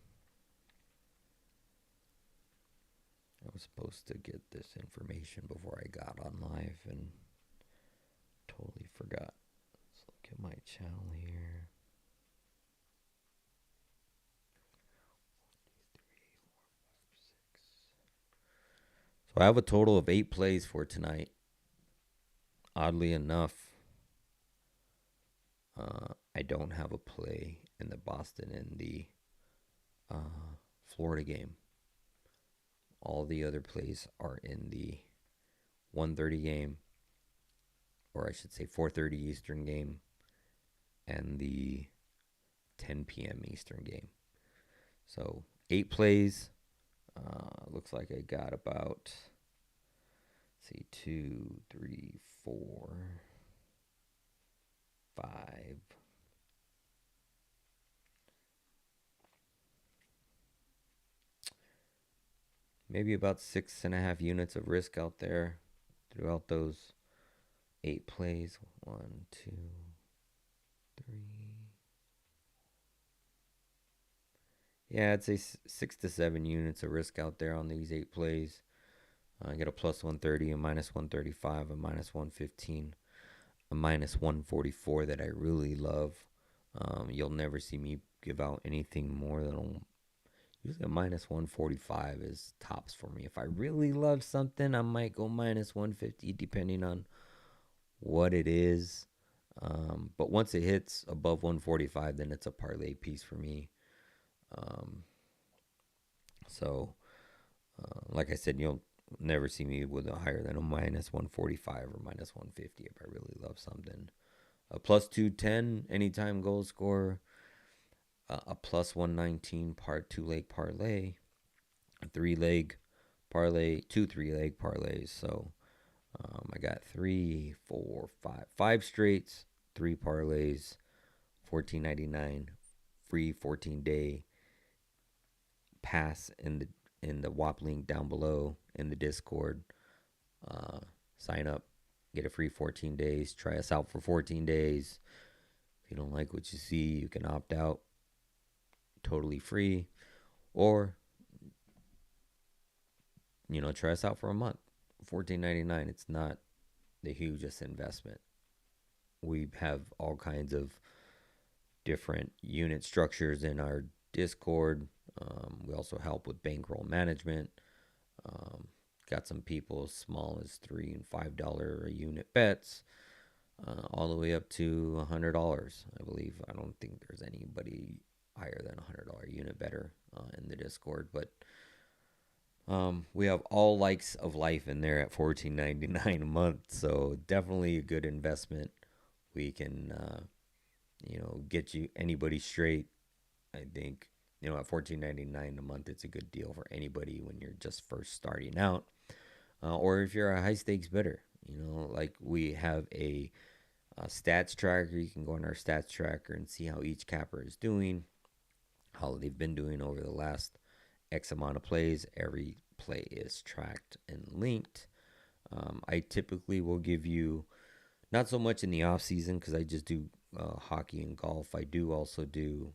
I was supposed to get this information before I got on live and totally forgot. Let's look at my channel here. So I have a total of 8 plays for tonight. Oddly enough, I don't have a play in the Boston and the Florida game. All the other plays are in the 1:30 game, or I should say 4:30 Eastern game, and the 10 p.m. Eastern game. So 8 plays. Looks like I got about, let's see, 2, 3, 4, 5. Maybe about 6.5 units of risk out there throughout those 8 plays. 1, 2, 3. Yeah, I'd say 6 to 7 units of risk out there on these 8 plays. I get a plus 130, a minus 135, a minus 115, a minus 144 that I really love. You'll never see me give out anything more than usually a minus 145 is tops for me. If I really love something, I might go minus 150 depending on what it is. But once it hits above 145, then it's a parlay piece for me. Like I said, you'll never see me with a higher than a minus 145 or minus 150 if I really love something. A plus 210 anytime goal scorer, a plus 119 2 leg parlay, a 3-leg parlay, 2 3-leg parlays. So I got 5 straights, 3 parlays, $14.99 free 14-day pass in the WAP link down below in the Discord. Sign up, get a free 14 days. Try us out for 14 days. If you don't like what you see, you can opt out. Totally free. Or, try us out for a month. $14.99. It's not the hugest investment. We have all kinds of different unit structures in our Discord. We also help with bankroll management. Got some people as small as $3 and $5 a unit bets, all the way up to $100. I believe. I don't think there's anybody higher than $100 unit better in the Discord, but we have all likes of life in there at $14.99 a month. So definitely a good investment. We can, get you anybody straight. I think, at $14.99 a month, it's a good deal for anybody when you're just first starting out. Or if you're a high stakes bidder, like we have a stats tracker. You can go on our stats tracker and see how each capper is doing, how they've been doing over the last X amount of plays. Every play is tracked and linked. I typically will give you, not so much in the off season because I just do hockey and golf. I do also do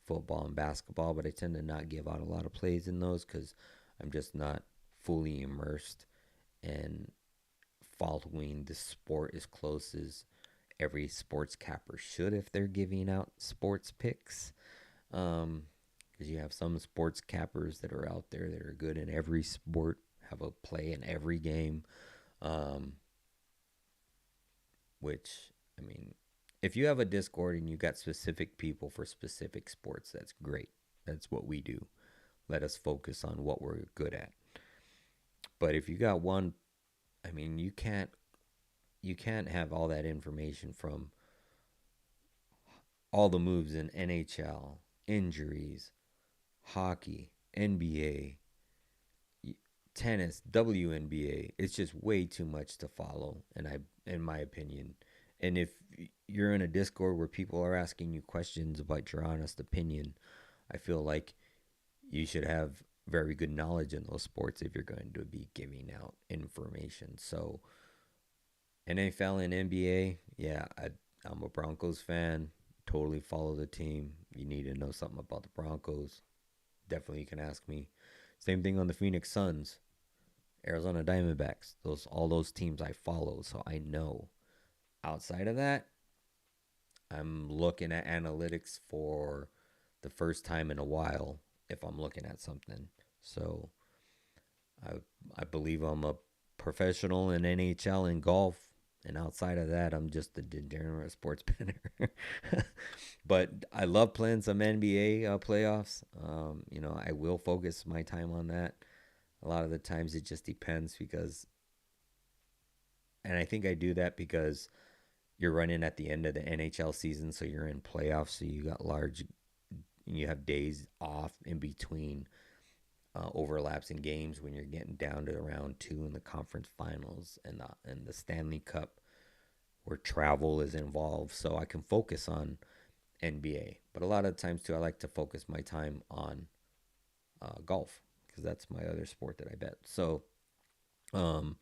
football and basketball, but I tend to not give out a lot of plays in those because I'm just not fully immersed and following the sport as close as every sports capper should if they're giving out sports picks. Because you have some sports cappers that are out there that are good in every sport, have a play in every game. Um, which, I mean, if you have a Discord and you got specific people for specific sports, that's great. That's what we do. Let us focus on what we're good at. But if you got one, I mean, you can't have all that information from all the moves in NHL, injuries, hockey, NBA, tennis, WNBA. It's just way too much to follow, and in my opinion. And if you're in a Discord where people are asking you questions about your honest opinion, I feel like you should have very good knowledge in those sports if you're going to be giving out information. So NFL and NBA, yeah, I'm a Broncos fan. Totally follow the team. You need to know something about the Broncos, definitely you can ask me. Same thing on the Phoenix Suns, Arizona Diamondbacks. All those teams I follow, so I know. Outside of that, I'm looking at analytics for the first time in a while if I'm looking at something. So I I believe I'm a professional in NHL and golf, and outside of that, I'm just a degenerate sports bettor. But I love playing some NBA playoffs. I will focus my time on that. A lot of the times, it just depends and I think I do that because you're running at the end of the NHL season, so you're in playoffs, so you have days off in between overlaps in games when you're getting down to round two in the conference finals and the Stanley Cup, where travel is involved, so I can focus on NBA. But a lot of times too, I like to focus my time on golf because that's my other sport that I bet. Um,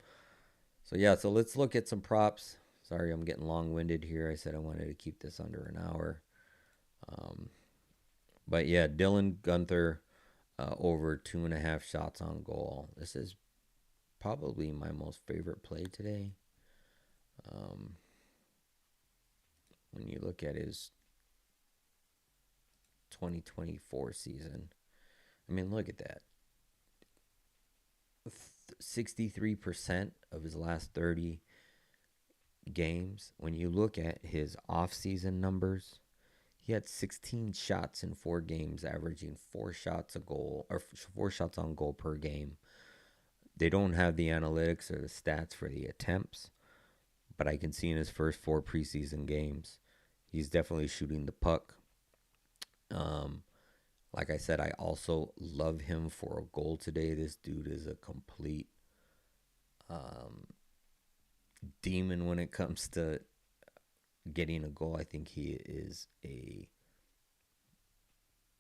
so yeah, so let's look at some props. Sorry, I'm getting long-winded here. I said I wanted to keep this under an hour. Um, but yeah, Dylan Gunther over 2.5 shots on goal. This is probably my most favorite play today. Um, when you look at his 2024 season, I mean, look at that. 63% of his last 30 games. When you look at his off-season numbers, he had 16 shots in 4 games, averaging 4 shots a goal or 4 shots on goal per game. They don't have the analytics or the stats for the attempts, but I can see in his first 4 preseason games, he's definitely shooting the puck. Like I said, I also love him for a goal today. This dude is a complete demon when it comes to getting a goal. I think he is a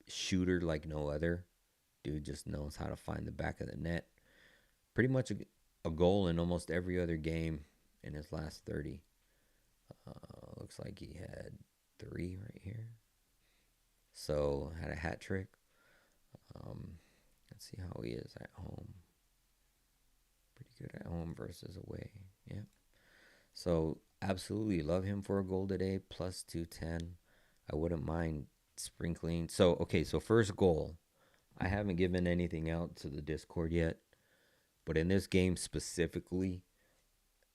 shooter like no other. Dude just knows how to find the back of the net. Pretty much a goal in almost every other game in his last 30. Looks like he had 3 right here. So had a hat trick. Let's see how he is at home. Pretty good at home versus away. Yeah. So absolutely love him for a goal today. Plus 210. I wouldn't mind sprinkling. So okay. So first goal. I haven't given anything out to the Discord yet, but in this game specifically,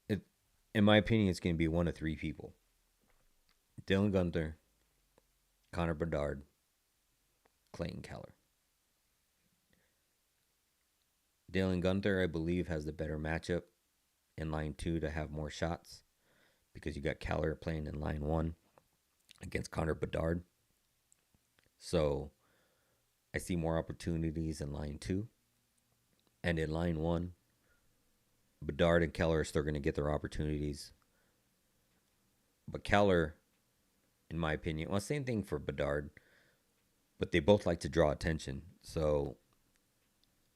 in my opinion, it's going to be one of 3 people: Dylan Gunther, Connor Bedard, Clayton Keller. Dylan Gunther, I believe, has the better matchup in line 2 to have more shots because you got Keller playing in line 1 against Connor Bedard. So I see more opportunities in line 2. And in line 1, Bedard and Keller are still going to get their opportunities. But Keller, in my opinion, well, same thing for Bedard, but they both like to draw attention. So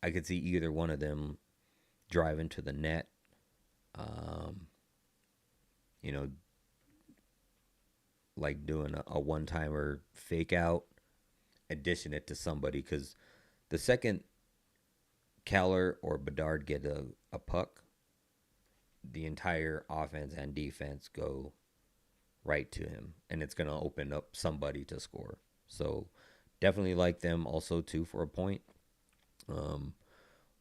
I could see either one of them driving to the net, you know, like doing a one-timer fake out addition it to somebody, because the second Keller or Bedard get a puck, the entire offense and defense go right to him, and it's going to open up somebody to score. So definitely like them also too for a point.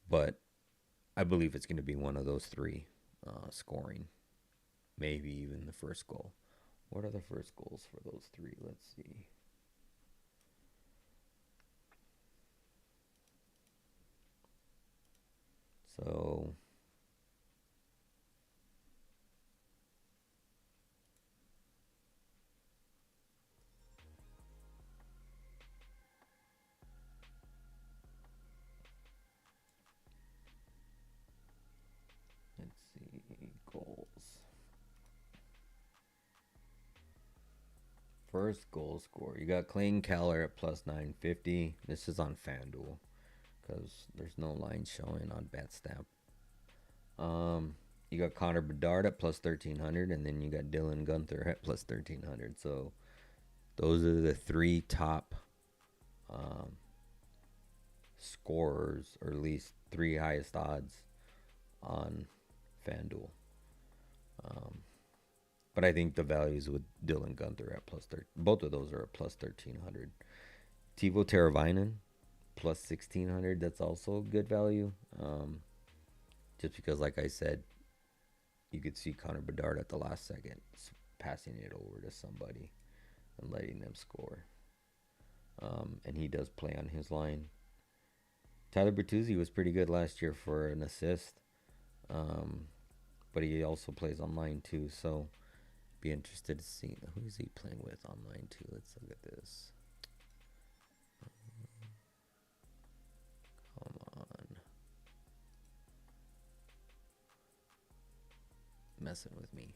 But I believe it's going to be one of those three scoring, maybe even the first goal. What are the first goals for those three? Let's see. So let's see goals. First goal score. You got Clayton Keller at plus 950. This is on FanDuel because there's no line showing on BetStamp. You got Connor Bedard at plus 1300, and then you got Dylan Gunther at plus 1300. So those are the three top scorers, or at least three highest odds on FanDuel. But I think the values with Dylan Gunther at plus 13, both of those are at plus 1300. Teuvo Teravainen plus 1600. That's also a good value. Just because, like I said, you could see Connor Bedard at the last second passing it over to somebody and letting them score. And he does play on his line. Tyler Bertuzzi was pretty good last year for an assist. But he also plays online too, so be interested to see who is he playing with online too. Let's look at this. Come on. Messing with me.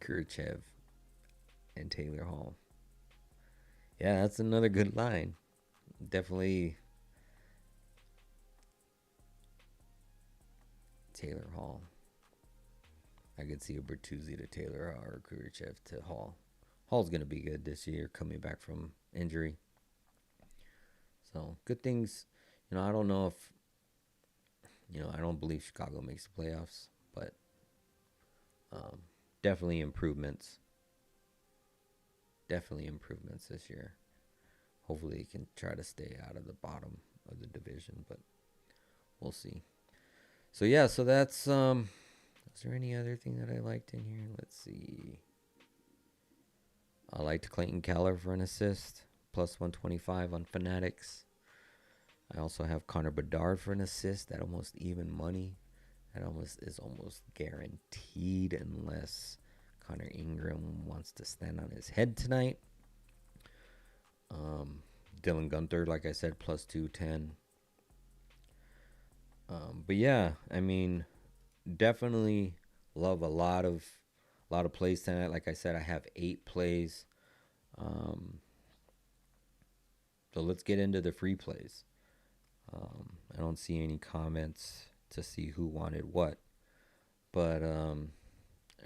Khrushchev and Taylor Hall. Yeah, that's another good line. Definitely Taylor Hall. I could see a Bertuzzi to Taylor or Khrushchev to Hall. Hall's going to be good this year, coming back from injury. So, good things. I don't know if, I don't believe Chicago makes the playoffs, but definitely improvements. Definitely improvements this year. Hopefully, he can try to stay out of the bottom of the division, but we'll see. So yeah, so that's is there any other thing that I liked in here? Let's see. I liked Clayton Keller for an assist, plus 125 on Fanatics. I also have Connor Bedard for an assist at almost even money. That is almost guaranteed unless Connor Ingram wants to stand on his head tonight. Dylan Gunther, like I said, plus 210. But yeah, I mean, definitely love a lot of plays tonight. Like I said, I have 8 plays. So let's get into the free plays. I don't see any comments to see who wanted what. But all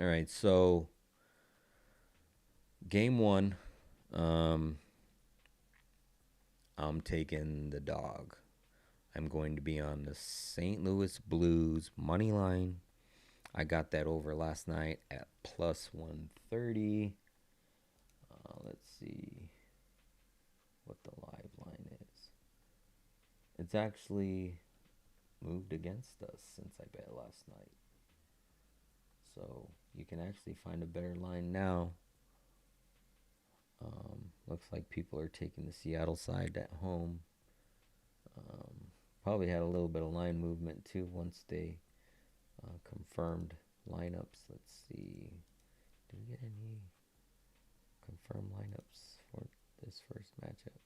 right, so game 1, I'm taking the dog. I'm going to be on the St. Louis Blues money line. I got that over last night at plus 130. Let's see what the live line is. It's actually moved against us since I bet last night. So you can actually find a better line now. Looks like people are taking the Seattle side at home. Probably had a little bit of line movement too once they confirmed lineups. Let's see. Do we get any confirmed lineups for this first matchup?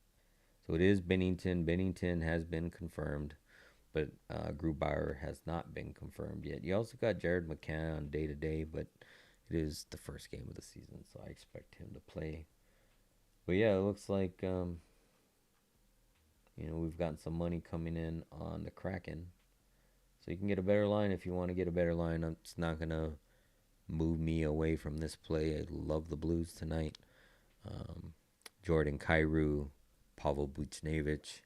So it is Bennington. Bennington has been confirmed, but Grubauer has not been confirmed yet. You also got Jared McCann on day-to-day, but it is the first game of the season, so I expect him to play. But yeah, it looks like we've gotten some money coming in on the Kraken. So you can get a better line if you want to get a better line. It's not going to move me away from this play. I love the Blues tonight. Jordan Kyrou, Pavel Buchnevich,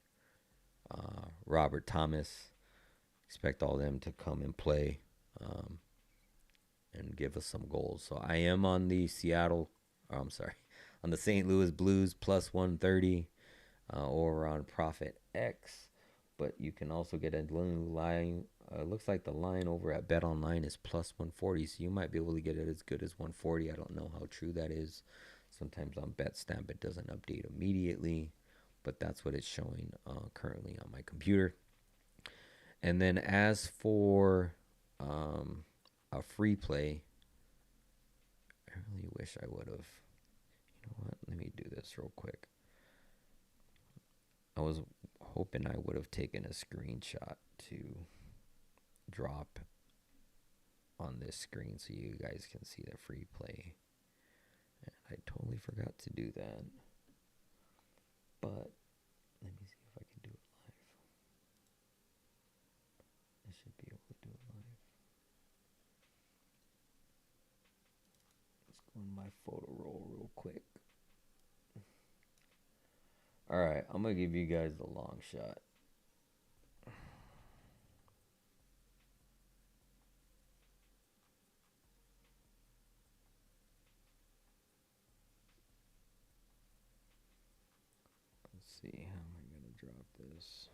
Robert Thomas. Expect all them to come and play and give us some goals. So I am on the on the St. Louis Blues plus 130 or on Profit X. But you can also get a new line. Looks like the line over at Bet Online is plus 140, so you might be able to get it as good as 140. I don't know how true that is. Sometimes on BetStamp it doesn't update immediately, but that's what it's showing currently on my computer. And then as for a free play, I really wish I would have. You know what? Let me do this real quick. I was hoping I would have taken a screenshot to drop on this screen so you guys can see the free play. And I totally forgot to do that. But let me see if I can do it live. I should be able to do it live. Let's go in my photo roll real quick. Alright, I'm going to give you guys the long shot. Let's see, how am I going to drop this?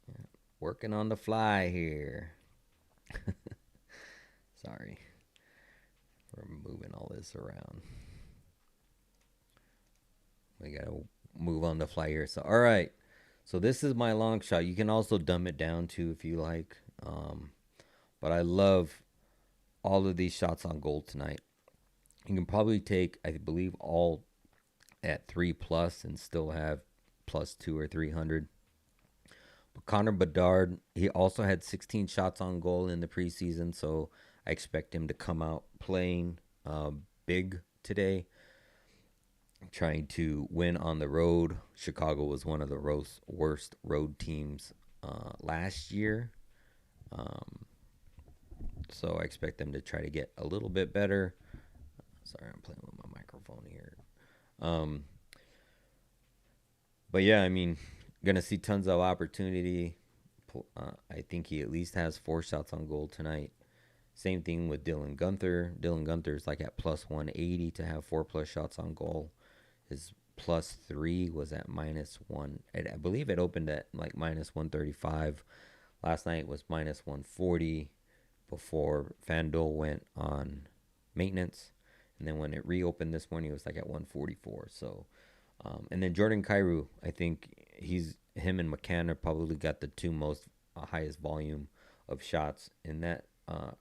Yeah, working on the fly here. Sorry for moving all this around. We got to move on the fly here. So, all right. So this is my long shot. You can also dumb it down too if you like. But I love all of these shots on goal tonight. You can probably take, I believe, all at 3+ and still have +2 or 300. But Connor Bedard, he also had 16 shots on goal in the preseason, so I expect him to come out playing big today, trying to win on the road. Chicago was one of the worst road teams last year. So I expect them to try to get a little bit better. Sorry, I'm playing with my microphone here. But yeah, I mean, gonna see tons of opportunity. I think he at least has 4 shots on goal tonight. Same thing with Dylan Guenther. Dylan Guenther's like at plus 180 to have 4+ shots on goal. His +3 was at -1. I believe it opened at like -135. Last night was -140 before FanDuel went on maintenance. And then when it reopened this morning, it was like at 144. So, and then Jordan Kyrou, I think him and McCann are probably got the two most highest volume of shots in that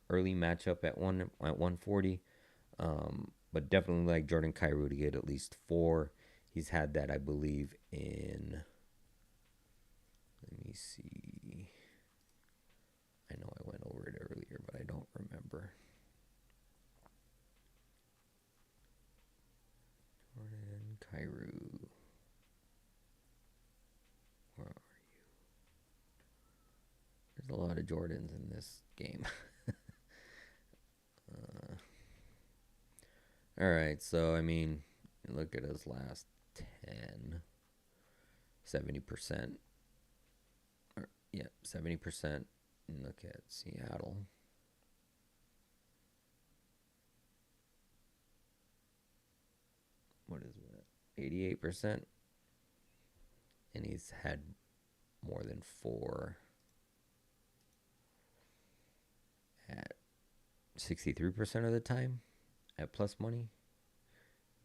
early matchup at 140. But definitely like Jordan Kyrou to get at least 4. He's had that, I believe, in. Let me see. I know I went over it earlier, but I don't remember. Jordan Kyrou. Where are you? There's a lot of Jordans in this game. All right, so I mean, look at his last 10. 70%. Yeah, 70%. And look at Seattle. What is that? 88%. And he's had more than 4 at 63% of the time at plus money.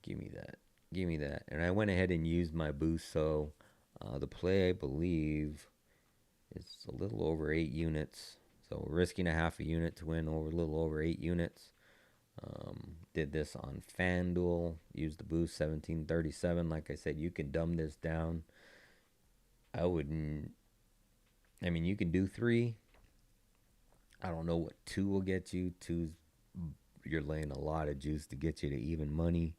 Give me that. Give me that. And I went ahead and used my boost. So the play, I believe, is a little over 8 units. So we're risking a half a unit to win over a little over 8 units. Did this on FanDuel. Used the boost 1737. Like I said, you can dumb this down. I wouldn't. I mean, you can do 3. I don't know what 2 will get you. 2's you're laying a lot of juice to get you to even money.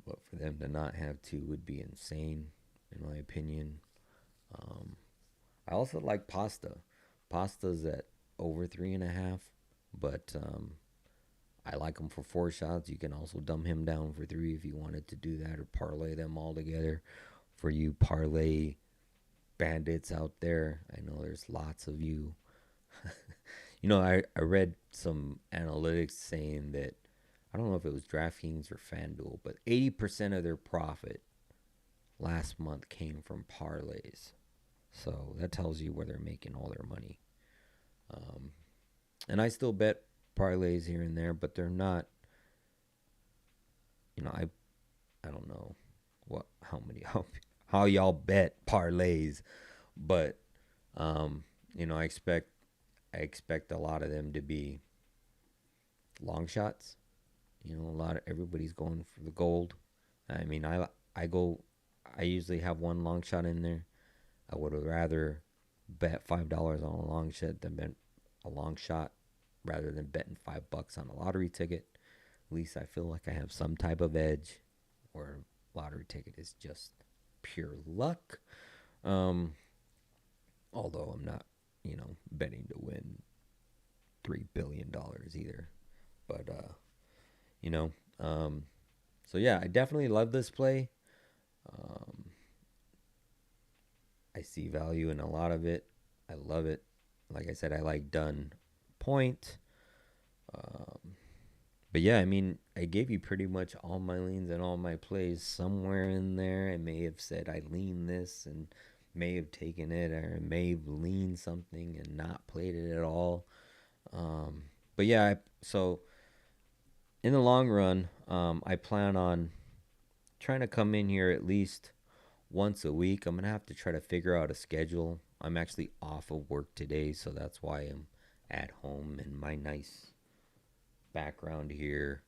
But for them to not have 2 would be insane. in my opinion. Um, I also like pasta. Pasta's at over 3.5, but I like them for 4 shots. You can also dumb him down for three if you wanted to do that, or parlay them all together. For you parlay bandits out there, I know there's lots of you. I read some analytics saying that, I don't know if it was DraftKings or FanDuel, but 80% of their profit last month came from parlays. So that tells you where they're making all their money. Um, and I still bet parlays here and there, but they're not. I don't know how y'all bet parlays, but um, I expect a lot of them to be long shots. A lot of everybody's going for the gold. I mean, I go. I usually have one long shot in there. I would rather bet $5 on a long shot than bet a long shot rather than betting $5 on a lottery ticket. At least I feel like I have some type of edge, or lottery ticket is just pure luck. Um, Although I'm not, betting to win $3 billion either. But you know, so yeah, I definitely love this play. Um, I see value in a lot of it. I love it. Like I said, I like done point. Um, but yeah, I mean, I gave you pretty much all my leans and all my plays. Somewhere in there, I may have said I lean this and may have taken it, or may have leaned something and not played it at all. But yeah, so in the long run, I plan on trying to come in here at least once a week. I'm gonna have to try to figure out a schedule. I'm actually off of work today, so that's why I'm at home in my nice background here,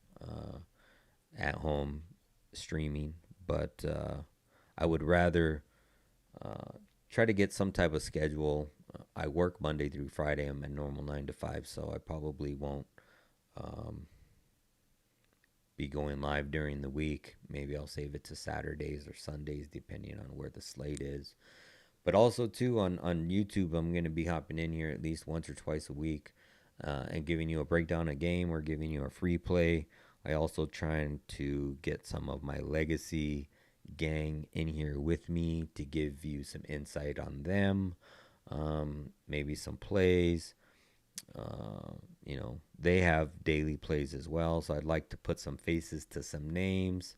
at home streaming. But I would rather uh, try to get some type of schedule. I work Monday through Friday. I'm at normal 9 to 5, so I probably won't um, be going live during the week. Maybe I'll save it to Saturdays or Sundays, depending on where the slate is. But also too on YouTube, I'm gonna be hopping in here at least once or twice a week, and giving you a breakdown of game or giving you a free play. I also trying to get some of my legacy gang in here with me to give you some insight on them, maybe some plays. They have daily plays as well, so I'd like to put some faces to some names.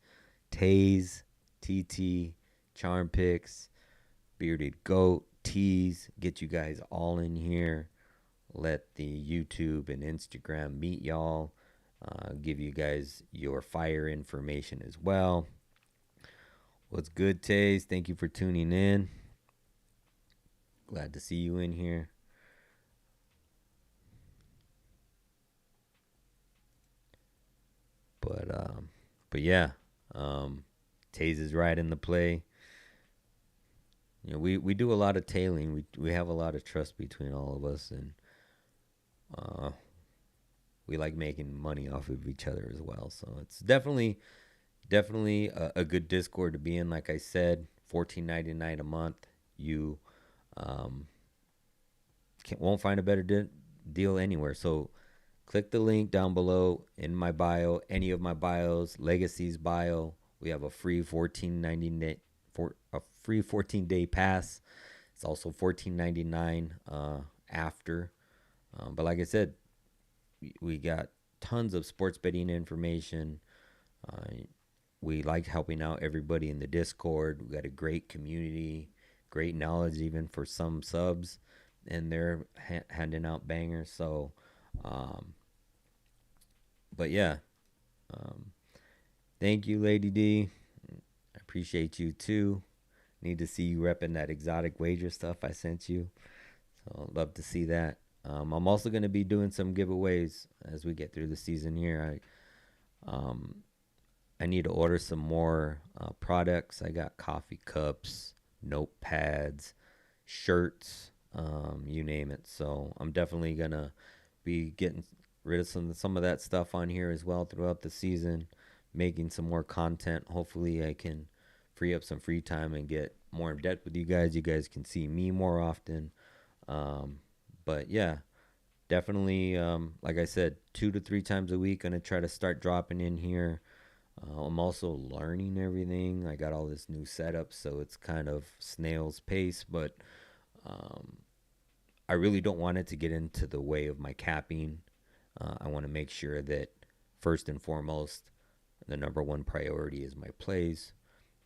Taze, TT, Charm Picks, Bearded Goat, Tease, get you guys all in here. Let the YouTube and Instagram meet y'all. Give you guys your fire information as well. What's good, Taze? Thank you for tuning in. Glad to see you in here. But yeah, Taze is right in the play. We do a lot of tailing. We have a lot of trust between all of us, and uh, we like making money off of each other as well. So it's definitely a good Discord to be in. Like I said, $14.99 a month. You um, won't find a better deal anywhere. So click the link down below in my bio, any of my bios, Legacy's bio. We have a free 14.99 for a free 14-day pass. It's also $14.99 after. But like I said, we got tons of sports betting information. We like helping out everybody in the Discord. We got a great community, great knowledge even for some subs, and they're handing out bangers. So, but yeah, um, thank you, Lady D. I appreciate you too. Need to see you repping that exotic wager stuff I sent you. So I'd love to see that. I'm also going to be doing some giveaways as we get through the season here. I need to order some more products. I got coffee cups, notepads, shirts, you name it. So I'm definitely gonna be getting rid of some of that stuff on here as well throughout the season, making some more content. Hopefully, I can free up some free time and get more in depth with you guys. You guys can see me more often. But yeah, definitely, like I said, 2 to 3 times a week. Gonna try to start dropping in here. I'm also learning everything. I got all this new setup, so it's kind of snail's pace, but um, I really don't want it to get into the way of my capping. I want to make sure that first and foremost, the number one priority is my plays,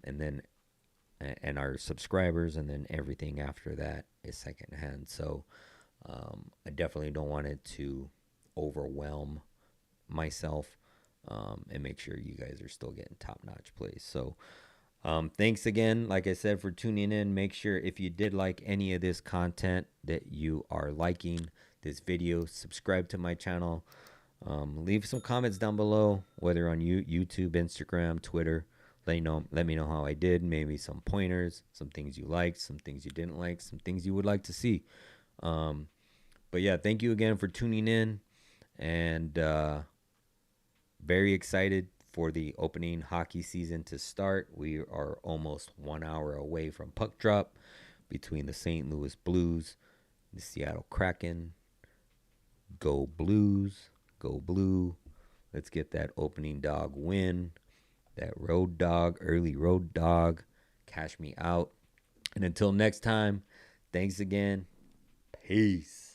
and then and our subscribers, and then everything after that is secondhand. So I definitely don't want it to overwhelm myself, and make sure you guys are still getting top notch plays. So thanks again, like I said, for tuning in. Make sure if you did like any of this content that you are liking this video, subscribe to my channel. Leave some comments down below, whether on YouTube, Instagram, Twitter. Let me know how I did. Maybe some pointers, some things you liked, some things you didn't like, some things you would like to see. But yeah, thank you again for tuning in, and very excited for the opening hockey season to start. We are almost 1 hour away from puck drop between the St. Louis Blues, the Seattle Kraken. Go Blues, go Blue. Let's get that opening dog win. That road dog, early road dog. Cash me out. And until next time, thanks again. Peace.